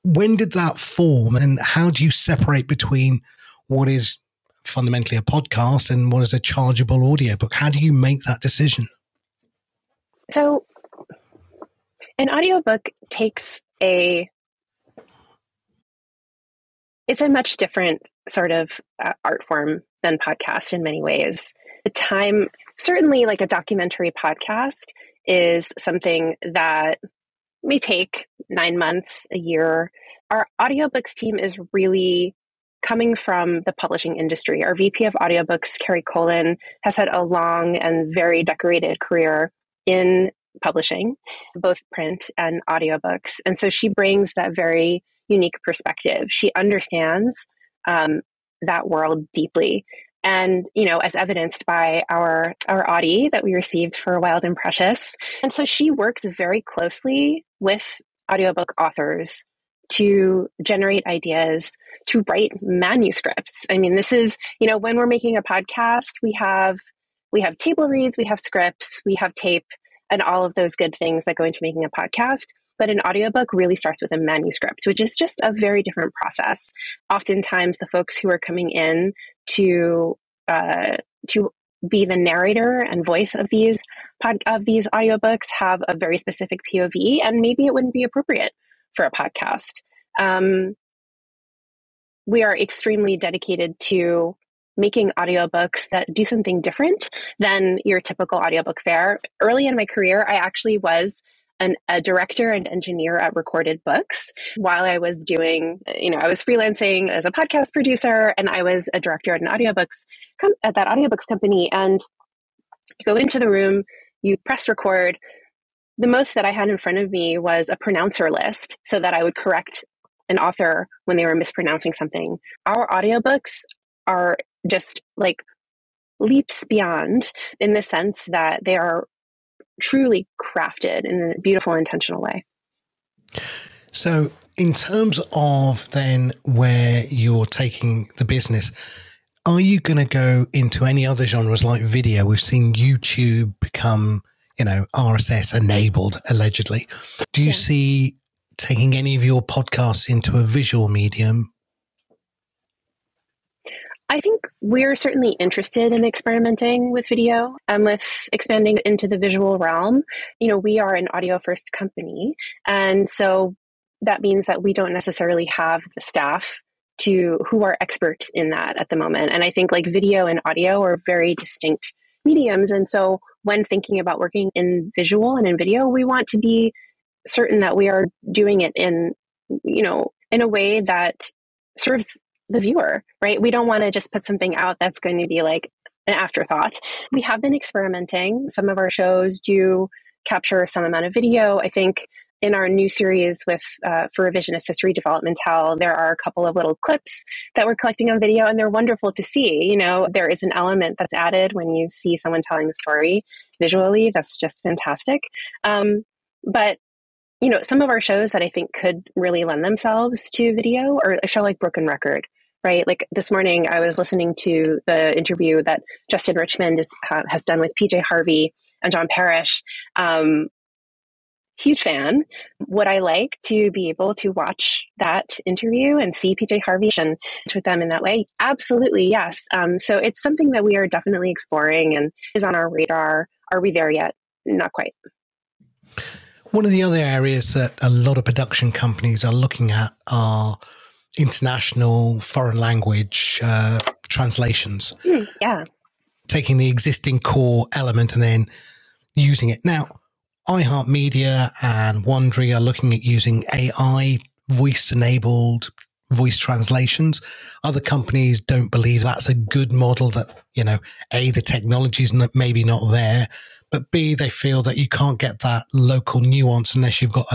When did that form, and how do you separate between what is fundamentally a podcast and what is a chargeable audiobook? How do you make that decision? So an audiobook takes it's a much different sort of art form than podcast in many ways. The time, certainly like a documentary podcast is something that may take 9 months, a year. Our audiobooks team is really coming from the publishing industry. Our VP of audiobooks, Gretta Cohn, has had a long and very decorated career in publishing, both print and audiobooks. And so she brings that very unique perspective. She understands that world deeply. And, as evidenced by our Audie that we received for Wild and Precious. And so she works very closely with audiobook authors to generate ideas, to write manuscripts. I mean, this is, when we're making a podcast, we have table reads, we have scripts, we have tape, and all of those good things that go into making a podcast. But an audiobook really starts with a manuscript, which is just a very different process. Oftentimes, the folks who are coming in to be the narrator and voice of these audiobooks have a very specific POV, and maybe it wouldn't be appropriate for a podcast. We are extremely dedicated to making audiobooks that do something different than your typical audiobook fare. Early in my career, I actually was a director and engineer at Recorded Books while I was doing, I was freelancing as a podcast producer, and I was a director at at that audiobooks company. And you go into the room, you press record. The most that I had in front of me was a pronouncer list so that I would correct an author when they were mispronouncing something. Our audiobooks are just like leaps beyond, in the sense that they are truly crafted in a beautiful, intentional way. So in terms of then where you're taking the business, are you going to go into any other genres like video? We've seen YouTube become, RSS enabled, allegedly. Do you see taking any of your podcasts into a visual medium? I think we're certainly interested in experimenting with video and with expanding into the visual realm. We are an audio first company. And so that means that we don't necessarily have the staff who are experts in that at the moment. And I think like video and audio are very distinct mediums. And so when thinking about working in visual and in video, we want to be certain that we are doing it in a way that serves the viewer, right? We don't want to just put something out that's going to be like an afterthought. We have been experimenting. Some of our shows do capture some amount of video. I think in our new series for revisionist history developmental, there are a couple of little clips that we're collecting on video, and they're wonderful to see. There is an element that's added when you see someone telling the story visually. That's just fantastic. But some of our shows that I think could really lend themselves to video, or a show like Broken Record, right? Like this morning, I was listening to the interview that Justin Richmond has done with PJ Harvey and John Parrish. Huge fan. Would I like to be able to watch that interview and see PJ Harvey and with them in that way? Absolutely, yes. So it's something that we are definitely exploring and is on our radar. Are we there yet? Not quite. One of the other areas that a lot of production companies are looking at are international foreign language translations. Yeah. Taking the existing core element and then using it. Now, iHeartMedia and Wondery are looking at using AI, voice-enabled voice translations. Other companies don't believe that's a good model, that, A, the technology is maybe not there, but B, they feel that you can't get that local nuance unless you've got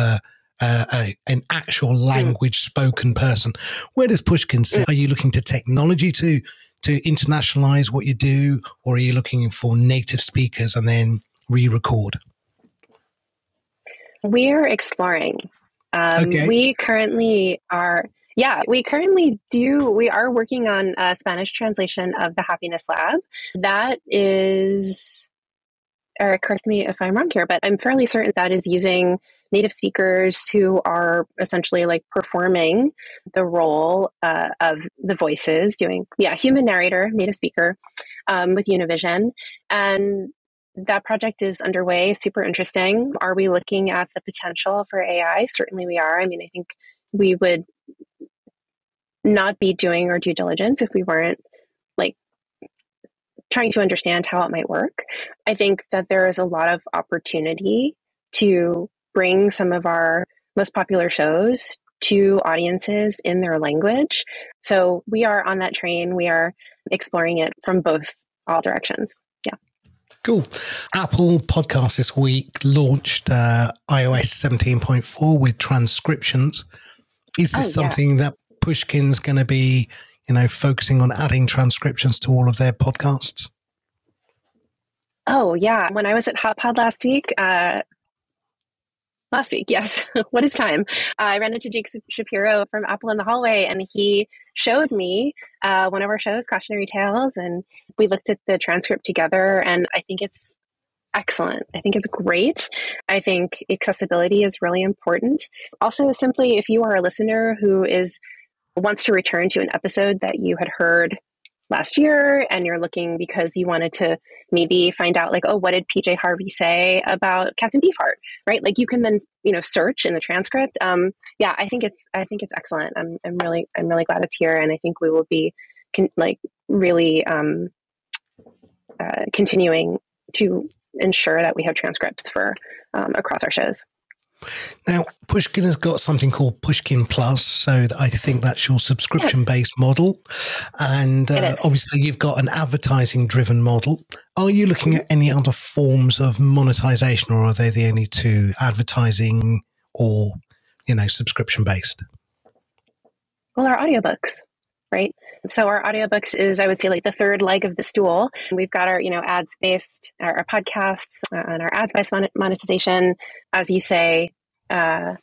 an actual language spoken person. Where does Pushkin sit? Are you looking to technology to internationalize what you do, or are you looking for native speakers and then re-record? We're exploring. Okay. We currently are. Yeah, we are working on a Spanish translation of The Happiness Lab. That is, correct me if I'm wrong here, but I'm fairly certain that is using native speakers who are essentially like performing the role of the voices, human narrator, native speaker, with Univision. And that project is underway, super interesting. Are we looking at the potential for AI? Certainly we are. I mean, I think we would not be doing our due diligence if we weren't like trying to understand how it might work. I think that there is a lot of opportunity to bring some of our most popular shows to audiences in their language. So we are on that train. We are exploring it from all directions. Yeah. Cool. Apple Podcasts this week launched iOS 17.4 with transcriptions. Is this something that Pushkin's going to be, focusing on adding transcriptions to all of their podcasts? Oh, yeah. When I was at HotPod last week, yes. What is time? I ran into Jake Shapiro from Apple in the hallway, and he showed me one of our shows, Cautionary Tales, and we looked at the transcript together, and I think it's excellent. I think it's great. I think accessibility is really important. Also, simply, if you are a listener who wants to return to an episode that you had heard last year, and you're looking because you wanted to maybe find out like, oh, what did PJ Harvey say about Captain Beefheart, right? Like you can then, search in the transcript. I think it's excellent. I'm really glad it's here. And I think we will be really continuing to ensure that we have transcripts for across our shows. Now, Pushkin has got something called Pushkin Plus, so I think that's your subscription-based model. And obviously, you've got an advertising-driven model. Are you looking at any other forms of monetization, or are they the only two, advertising or, subscription-based? Well, our audiobooks, right? So our audiobooks is, I would say, like the third leg of the stool. We've got our, ads-based, our podcasts, and our ads-based monetization, as you say, our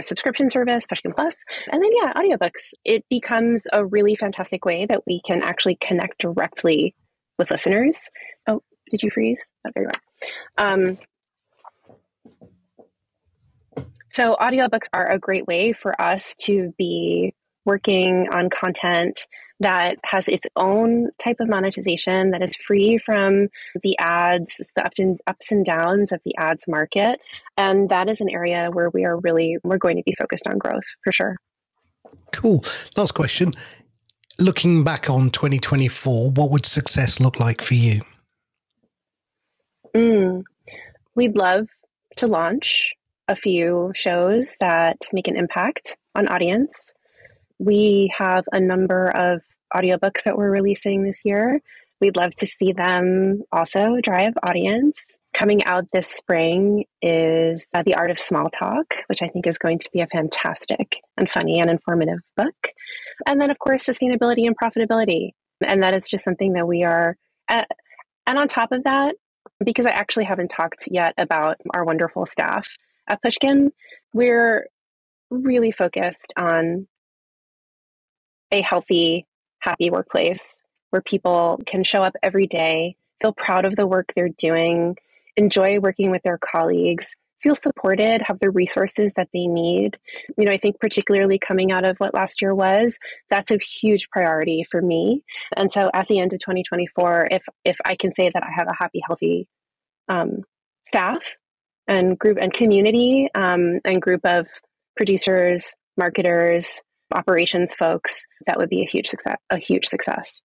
subscription service, Pushkin Plus. And then, audiobooks. It becomes a really fantastic way that we can actually connect directly with listeners. Oh, did you freeze? Oh, there you are. So audiobooks are a great way for us to be working on content that has its own type of monetization, that is free from the ads, the ups and downs of the ads market. And that is an area where we're going to be focused on growth for sure. Cool. Last question. Looking back on 2024, what would success look like for you? We'd love to launch a few shows that make an impact on audience. We have a number of audiobooks that we're releasing this year. We'd love to see them also drive audience. Coming out this spring is The Art of Small Talk, which I think is going to be a fantastic and funny and informative book. And then, of course, sustainability and profitability. And that is just something that we are, and on top of that, because I actually haven't talked yet about our wonderful staff at Pushkin, we're really focused on a healthy, happy workplace where people can show up every day, feel proud of the work they're doing, enjoy working with their colleagues, feel supported, have the resources that they need. I think particularly coming out of what last year was, that's a huge priority for me. And so at the end of 2024, if I can say that I have a happy, healthy staff and group and community and group of producers, marketers, operations folks, that would be a huge success.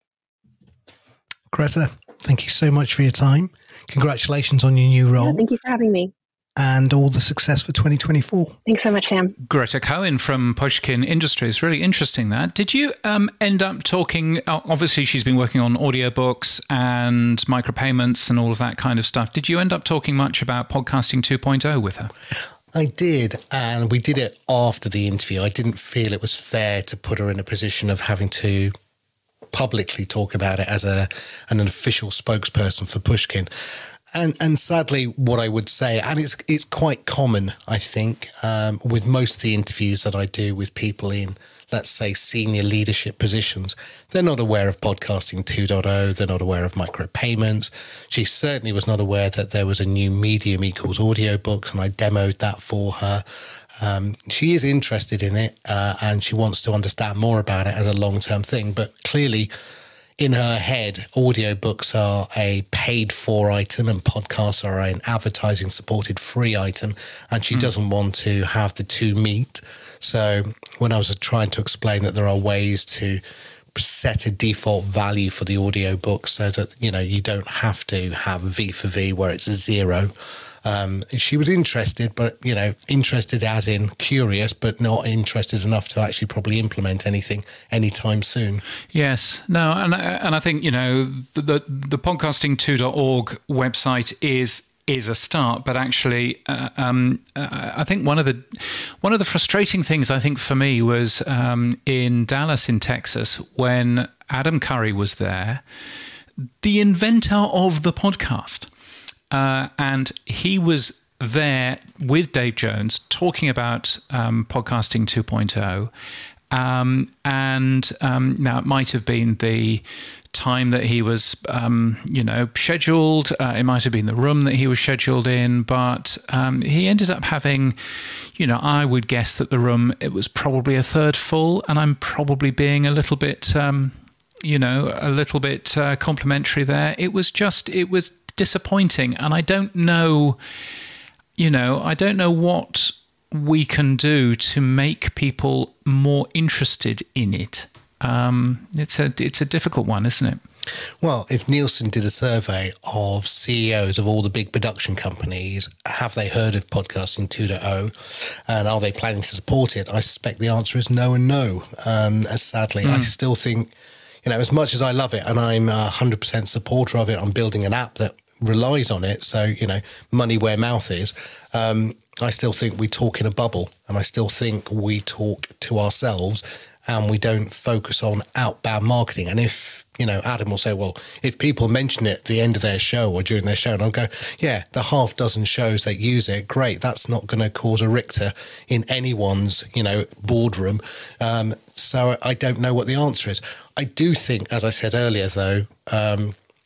Gretta, thank you so much for your time. Congratulations on your new role. Yeah, thank you for having me. And all the success for 2024. Thanks so much, Sam. Gretta Cohn from Pushkin Industries. Really interesting that. Did you end up talking, obviously she's been working on audiobooks and micropayments and all of that kind of stuff. Did you end up talking much about Podcasting 2.0 with her? I did, and we did it after the interview. I didn't feel it was fair to put her in a position of having to publicly talk about it as an official spokesperson for Pushkin. And sadly, what I would say, and it's quite common, I think, with most of the interviews that I do with people in, let's say, senior leadership positions, they're not aware of Podcasting 2.0. They're not aware of micropayments. She certainly was not aware that there was a new medium equals audiobooks, and I demoed that for her. She is interested in it, and she wants to understand more about it as a long-term thing, but clearly, in her head, audiobooks are a paid-for item and podcasts are an advertising-supported free item, and she doesn't want to have the two meet. So when I was trying to explain that there are ways to set a default value for the audiobook so that, you don't have to have V for V where it's 0, she was interested, but, interested as in curious, but not interested enough to actually probably implement anything anytime soon. Yes. No, and I think, the podcasting2.org website is a start, but actually, I think one of the frustrating things I think for me was in Dallas in Texas when Adam Curry was there, the inventor of the podcast. And he was there with Dave Jones talking about Podcasting 2.0. Now it might have been the time that he was, scheduled. It might have been the room that he was scheduled in, but he ended up having, I would guess that the room, it was probably a third full, and I'm probably being a little bit, complimentary there. It was disappointing, and I don't know what we can do to make people more interested in it. it's a difficult one, isn't it? Well, if Nielsen did a survey of CEOs of all the big production companies, have they heard of podcasting 2.0 and are they planning to support it? I suspect the answer is no and no. Sadly, I still think, as much as I love it and I'm a 100% supporter of it, I'm building an app that relies on it. So, money where mouth is. I still think we talk in a bubble, and I still think we talk to ourselves and we don't focus on outbound marketing. And if, Adam will say, well, if people mention it at the end of their show or during their show, and I'll go, yeah, the half dozen shows that use it, great. That's not going to cause a richter in anyone's, boardroom. So I don't know what the answer is. I do think, as I said earlier, though,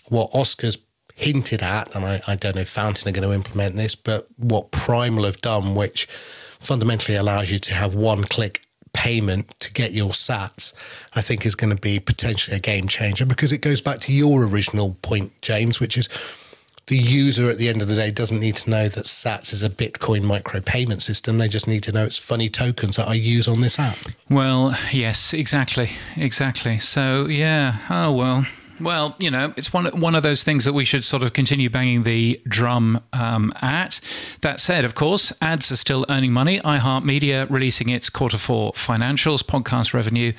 what Oscar's hinted at, and I don't know if Fountain are going to implement this, but what Primal have done, which fundamentally allows you to have one-click payment to get your sats, I think is going to be potentially a game changer, because it goes back to your original point, James, which is the user at the end of the day doesn't need to know that sats is a Bitcoin micropayment system. They just need to know it's funny tokens that I use on this app. Well, yes, exactly. So, yeah, Well, it's one of those things that we should sort of continue banging the drum at. That said, of course, ads are still earning money. iHeartMedia releasing its Q4 financials, podcast revenue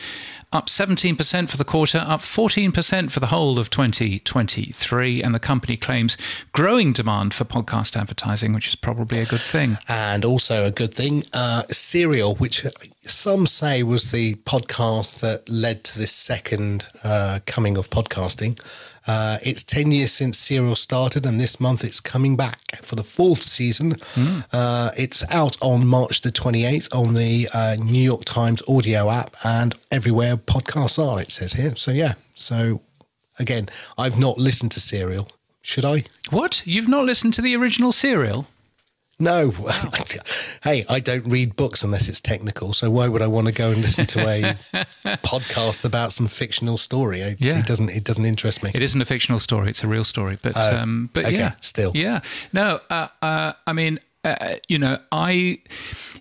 up 17% for the quarter, up 14% for the whole of 2023. And the company claims growing demand for podcast advertising, which is probably a good thing. And also a good thing, Serial, which some say was the podcast that led to this second coming of podcasting. It's 10 years since Serial started, and this month it's coming back for the 4th season. It's out on March the 28th on the New York Times audio app and everywhere podcasts are, it says here. So, yeah. So, again, I've not listened to Serial. Should I? What? You've not listened to the original Serial? No. Hey, I don't read books unless it's technical, so why would I want to go and listen to a podcast about some fictional story? It doesn't interest me. It isn't a fictional story; it's a real story. But okay, yeah, still, yeah. No, I mean,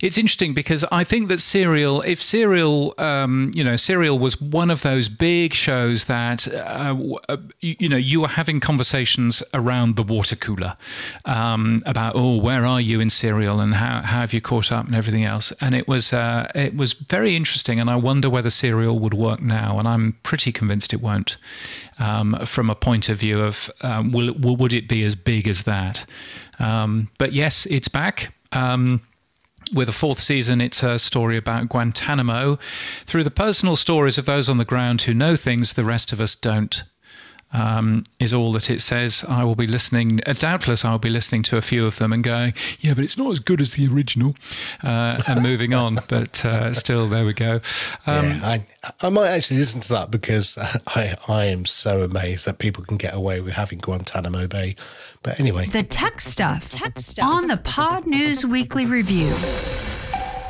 it's interesting because I think that Serial, if Serial, Serial was one of those big shows that, you were having conversations around the water cooler about, where are you in Serial and how have you caught up and everything else. And it was very interesting. And I wonder whether Serial would work now. And I'm pretty convinced it won't, from a point of view of, would it be as big as that? But yes, it's back. With a 4th season, it's a story about Guantanamo through the personal stories of those on the ground who know things the rest of us don't. Is all that it says. I will be listening, doubtless I'll be listening to a few of them and going, yeah, but it's not as good as the original, and moving on. But still, there we go. I might actually listen to that, because I am so amazed that people can get away with having Guantanamo Bay. But anyway. The tech stuff on the Pod News Weekly Review.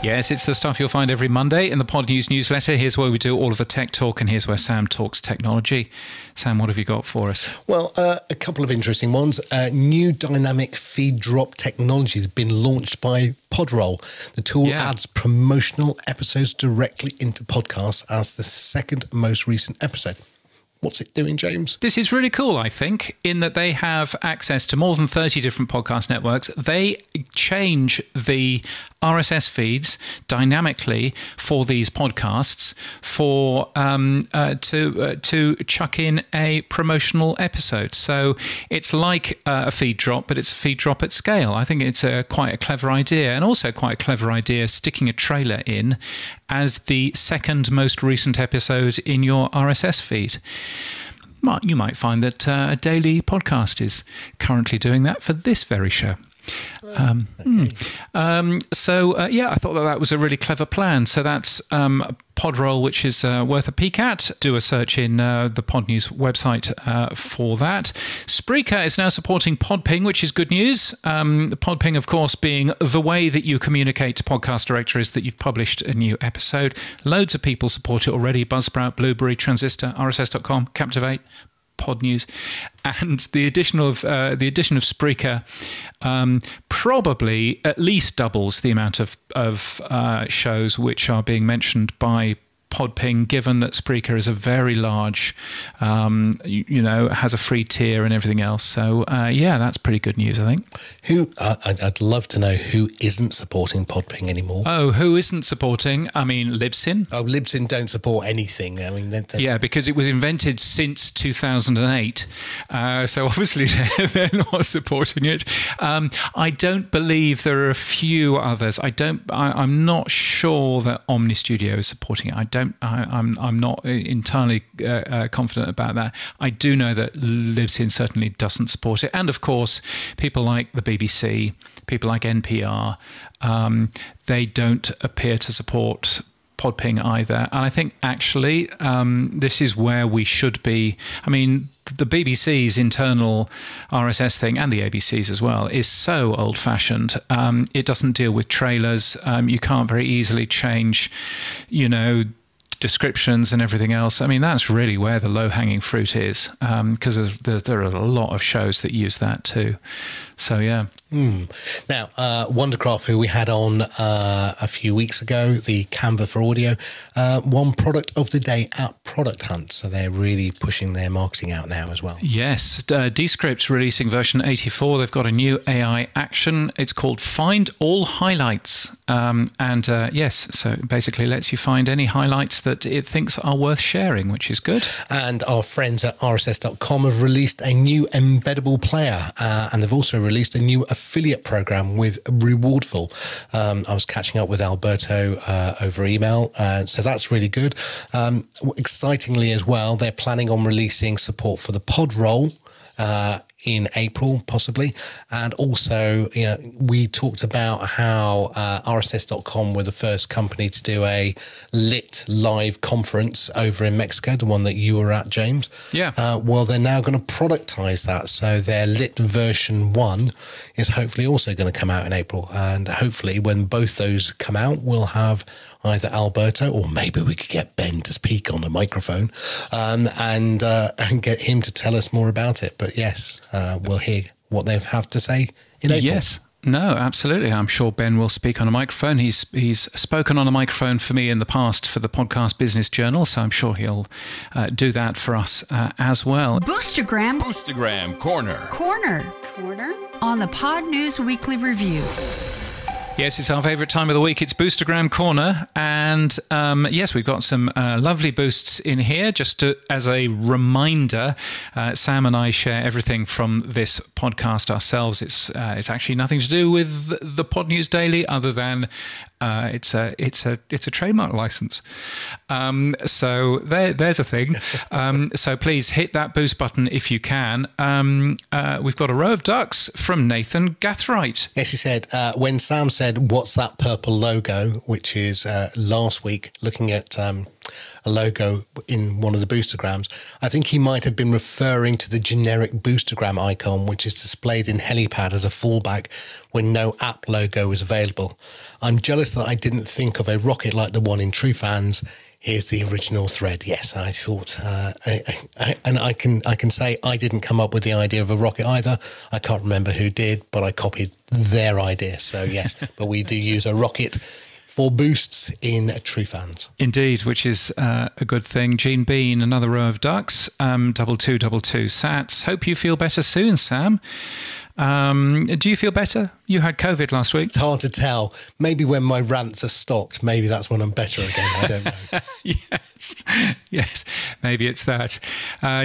Yes, it's the stuff you'll find every Monday in the Pod News newsletter. Here's where we do all of the tech talk, and here's where Sam talks technology. Sam, what have you got for us? Well, a couple of interesting ones. New dynamic feed drop technology has been launched by Podroll. The tool adds promotional episodes directly into podcasts as the second most recent episode. What's it doing, James? This is really cool, I think, in that they have access to more than 30 different podcast networks. They change the RSS feeds dynamically for these podcasts to chuck in a promotional episode. So it's like a feed drop, but it's a feed drop at scale. I think it's quite a clever idea, and also quite a clever idea sticking a trailer in as the second most recent episode in your RSS feed. You might find that a daily podcast is currently doing that for this very show. I thought that was a really clever plan. So that's Podroll, which is worth a peek at. Do a search in the Pod News website for that. Spreaker is now supporting Podping, which is good news. Podping, of course, being the way that you communicate to podcast directories that you've published a new episode. Loads of people support it already. Buzzsprout, Blueberry, Transistor, RSS.com, Captivate, Pod News, and the addition of Spreaker probably at least doubles the amount of shows which are being mentioned by Podping, given that Spreaker is a very large, has a free tier and everything else. So, that's pretty good news, I think. I'd love to know who isn't supporting Podping anymore. Oh, who isn't supporting? I mean, Libsyn. Oh, Libsyn don't support anything. I mean, yeah, because it was invented since 2008. So obviously they're not supporting it. I don't believe there are a few others. I'm not sure that Omni Studio is supporting it. I'm not entirely confident about that. I do know that Libsyn certainly doesn't support it, and of course, people like the BBC, people like NPR, they don't appear to support Podping either. And I think actually this is where we should be. I mean, the BBC's internal RSS thing, and the ABC's as well, is so old-fashioned. It doesn't deal with trailers. You can't very easily change, descriptions and everything else. I mean, that's really where the low-hanging fruit is, because there are a lot of shows that use that too. So, yeah. Now, Wondercraft, who we had on a few weeks ago, the Canva for audio, won Product of the Day at Product Hunt. So they're really pushing their marketing out now as well. Yes. Descript's releasing version 84. They've got a new AI action. It's called Find All Highlights. So basically lets you find any highlights that it thinks are worth sharing, which is good. And our friends at rss.com have released a new embeddable player, and they've also released a new affiliate program with Rewardful. I was catching up with Alberto over email, so that's really good. Excitingly as well, they're planning on releasing support for the pod roll in April, possibly. And also, we talked about how rss.com were the first company to do a lit live conference over in Mexico, the one that you were at, James. Yeah. Well, they're now going to productize that. So their lit version 1 is hopefully also going to come out in April. And hopefully when both those come out, we'll have either Alberto, or maybe we could get Ben to speak on a microphone, and get him to tell us more about it. But yes, we'll hear what they have to say in April. Yes. No, absolutely. I'm sure Ben will speak on a microphone. He's spoken on a microphone for me in the past for the Podcast Business Journal, so I'm sure he'll do that for us as well. Boostagram Corner on the Pod News Weekly Review. Yes, it's our favourite time of the week. It's Boostagram Corner. And yes, we've got some lovely boosts in here. Just as a reminder, Sam and I share everything from this podcast ourselves. It's actually nothing to do with the Pod News Daily, other than it's a trademark license. So there's a thing. So please hit that boost button if you can. We've got a row of ducks from Nathan Gathright. Yes, he said, when Sam said, "What's that purple logo?" which is last week, looking at a logo in one of the boostergrams, I think he might have been referring to the generic boostergram icon, which is displayed in Helipad as a fallback when no app logo is available. I'm jealous that I didn't think of a rocket like the one in True Fans. Here's the original thread. Yes, I thought, and I can say I didn't come up with the idea of a rocket either. I can't remember who did, but I copied their idea. So yes, but we do use a rocket for boosts in True Fans. Indeed, which is a good thing. Gene Bean, another row of ducks, 2222 sats. Hope you feel better soon, Sam. Do you feel better? You had COVID last week. It's hard to tell. Maybe when my rants are stopped, maybe that's when I'm better again. I don't know. Yes, maybe it's that.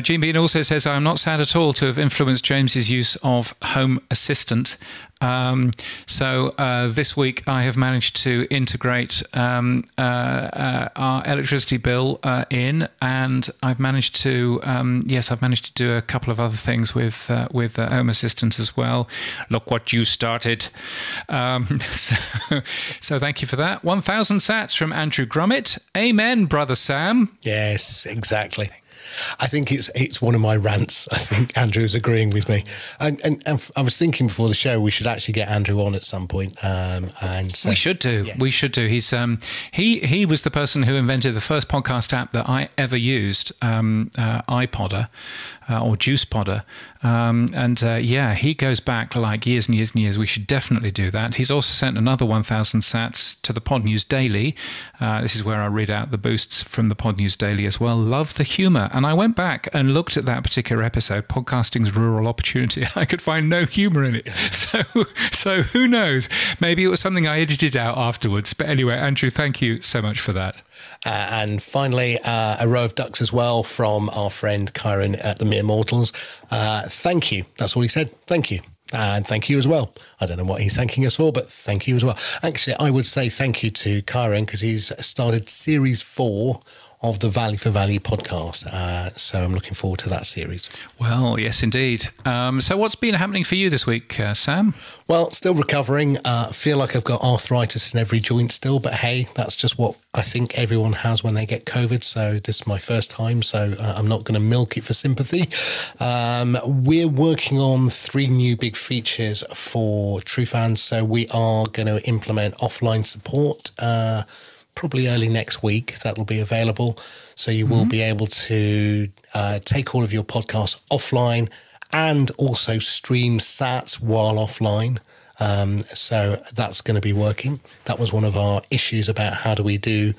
Gene Bean also says, I'm not sad at all to have influenced James's use of Home Assistant. So this week I have managed to integrate our electricity bill in, and I've managed to do a couple of other things with Home Assistant as well. Look what you started. So thank you for that. 1,000 sats from Andrew Grummett. Amen, brother Sam. Yes, exactly. I think it's one of my rants. I think Andrew's agreeing with me, and I was thinking before the show we should actually get Andrew on at some point. And so, we should do. Yes. We should do. He's he was the person who invented the first podcast app that I ever used, iPodder, or Juice Podder. Yeah, he goes back like years and years and years. We should definitely do that. He's also sent another 1,000 sats to the Pod News Daily. This is where I read out the boosts from the Pod News Daily as well. Love the humour. And I went back and looked at that particular episode, Podcasting's Rural Opportunity. I could find no humour in it. So who knows? Maybe it was something I edited out afterwards. But anyway, Andrew, thank you so much for that. And finally, a row of ducks as well from our friend Kyron at the Mere Mortals. Thank you. That's all he said. Thank you. And thank you as well. I don't know what he's thanking us for, but thank you as well. Actually, I would say thank you to Kyron because he's started series 4 of the Value for Value podcast. So I'm looking forward to that series. Well, yes, indeed. So what's been happening for you this week, Sam? Well, still recovering. Feel like I've got arthritis in every joint still, but hey, that's just what I think everyone has when they get COVID. So this is my first time, so I'm not going to milk it for sympathy. We're working on 3 new big features for True Fans. So we are going to implement offline support, probably early next week. That'll be available. So you will be able to take all of your podcasts offline and also stream sats while offline. So that's going to be working. That was one of our issues about how do we do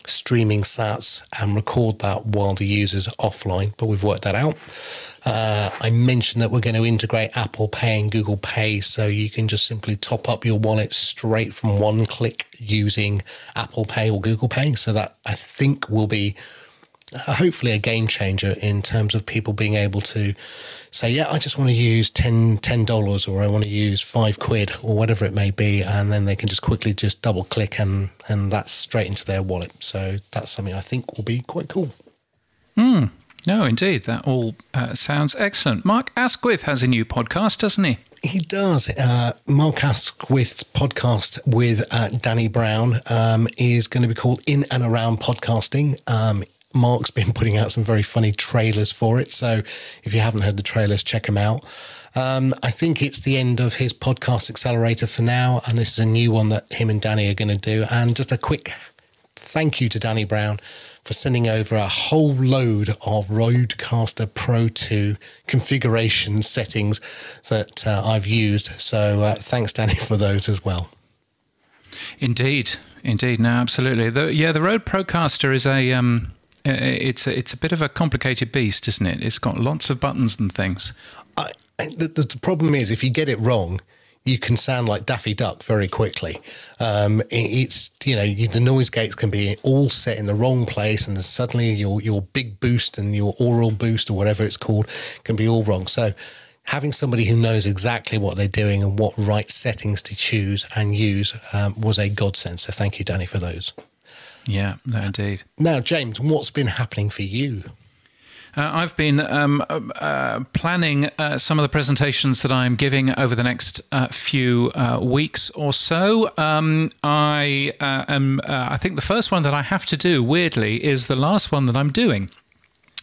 streaming sats and record that while the user's offline, but we've worked that out. I mentioned that we're going to integrate Apple Pay and Google Pay, so you can just simply top up your wallet straight from one click using Apple Pay or Google Pay. So that, I think, will be hopefully a game changer in terms of people being able to say, yeah, I just want to use $10 or I want to use £5 or whatever it may be, and then they can just quickly just double click and that's straight into their wallet. So that's something I think will be quite cool. No, indeed. That all sounds excellent. Mark Asquith has a new podcast, doesn't he? He does. Mark Asquith's podcast with Danny Brown is going to be called In and Around Podcasting. Mark's been putting out some very funny trailers for it. So if you haven't heard the trailers, check them out. I think it's the end of his podcast accelerator for now. And this is a new one that him and Danny are going to do. And just a quick thank you to Danny Brown for sending over a whole load of Rodecaster Pro 2 configuration settings that I've used. So thanks, Danny, for those as well. Indeed. No, absolutely. The Rode Procaster is it's a bit of a complicated beast, isn't it? It's got lots of buttons and things. The problem is, if you get it wrong, you can sound like Daffy Duck very quickly. It's, the noise gates can be all set in the wrong place, and then suddenly your big boost and your oral boost or whatever it's called can be all wrong. So having somebody who knows exactly what they're doing and what right settings to choose and use was a godsend. So thank you, Danny, for those. Yeah, no, indeed. Now, James, what's been happening for you? I've been planning some of the presentations that I'm giving over the next few weeks or so. I think the first one that I have to do, weirdly, is the last one that I'm doing.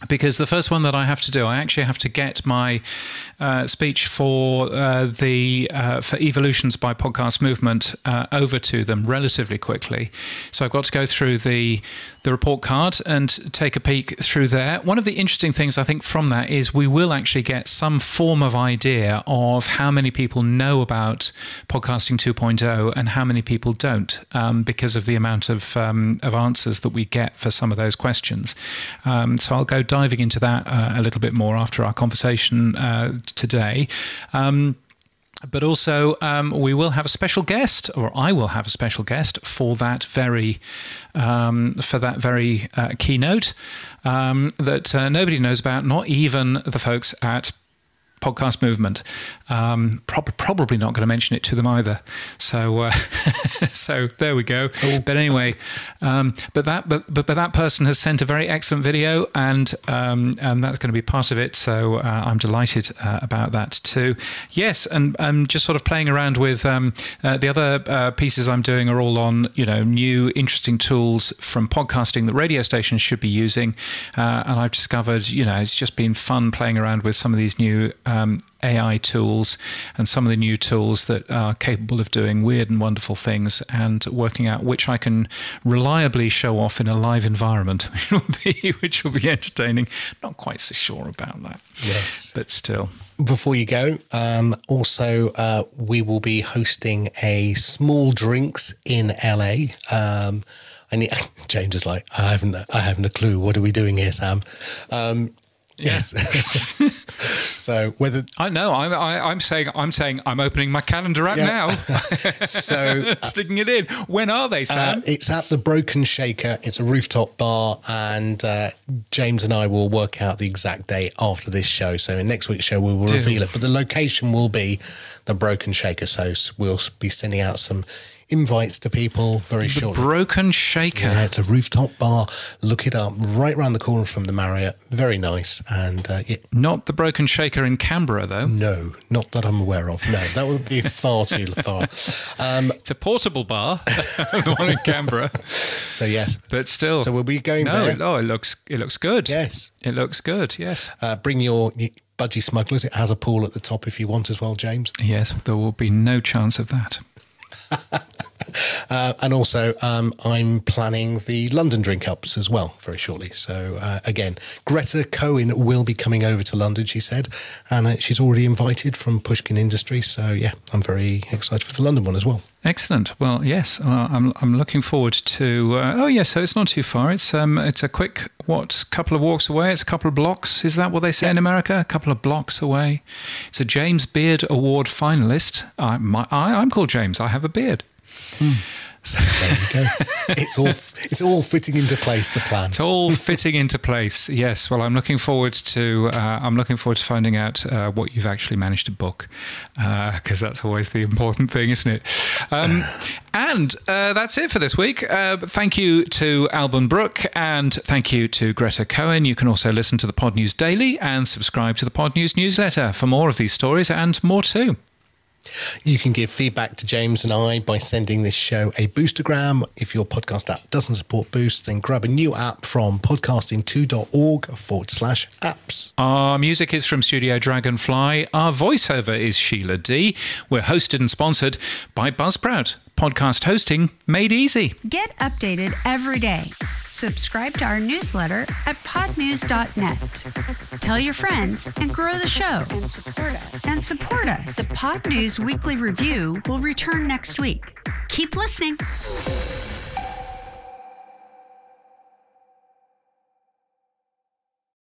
Because the first one that I have to do, I actually have to get my speech for for Evolutions by Podcast Movement over to them relatively quickly. So I've got to go through the report card and take a peek through there. One of the interesting things I think from that is we will actually get some form of idea of how many people know about Podcasting 2.0 and how many people don't, because of the amount of answers that we get for some of those questions. So I'll go diving into that a little bit more after our conversation today. But also, we will have a special guest, or I will have a special guest for that very keynote that nobody knows about, not even the folks at Podcast Movement. Probably not going to mention it to them either. So, so there we go. Oh. But anyway, but that person has sent a very excellent video, and that's going to be part of it. So I'm delighted about that too. Yes, and I'm just sort of playing around with the other pieces I'm doing are all on new interesting tools from podcasting that radio stations should be using, and I've discovered it's just been fun playing around with some of these new AI tools and some of the new tools that are capable of doing weird and wonderful things, and working out which I can reliably show off in a live environment, which will be entertaining. Not quite so sure about that. Yes. But still. Before you go, also we will be hosting a small drinks in LA. James is like, I haven't a clue. What are we doing here, Sam? Yes. So whether I know, I'm saying I'm opening my calendar app now. So sticking it in. When are they, Sam? It's at the Broken Shaker. It's a rooftop bar, and James and I will work out the exact date after this show. So in next week's show we will reveal it. But the location will be the Broken Shaker. So we'll be sending out some invites to people very shortly. Broken Shaker. Yeah, it's a rooftop bar. Look it up. Right around the corner from the Marriott. Very nice. And not the Broken Shaker in Canberra, though. No, not that I'm aware of. No, that would be far too far. It's a portable bar, the one in Canberra. So yes, but still. So we'll be going there. No, it looks good. Yes, it looks good. Yes. Bring your budgie smugglers. It has a pool at the top if you want as well, James. Yes, there will be no chance of that. And also, I'm planning the London drink ups as well very shortly. So again, Gretta Cohn will be coming over to London, she said, and she's already invited from Pushkin Industries. So yeah, I'm very excited for the London one as well. Excellent. Well, yes, I'm looking forward to. So it's not too far. It's a quick couple of walks away. It's a couple of blocks. Is that what they say in America? A couple of blocks away. It's a James Beard Award finalist. I'm called James. I have a beard. So. There you go. It's all fitting into place, the plan. It's all fitting into place. Yes. Well, I'm looking forward to finding out what you've actually managed to book, because that's always the important thing, isn't it? And that's it for this week. Thank you to Alban Brooke, and thank you to Gretta Cohn. You can also listen to the Pod News Daily and subscribe to the Pod News newsletter for more of these stories and more too. You can give feedback to James and I by sending this show a boostergram. If your podcast app doesn't support Boost, then grab a new app from podcasting2.org/apps. Our music is from Studio Dragonfly. Our voiceover is Sheila D. We're hosted and sponsored by Buzzsprout. Podcast hosting made easy. Get updated every day. Subscribe to our newsletter at podnews.net. Tell your friends and grow the show. And support us. The Pod News Weekly Review will return next week. Keep listening.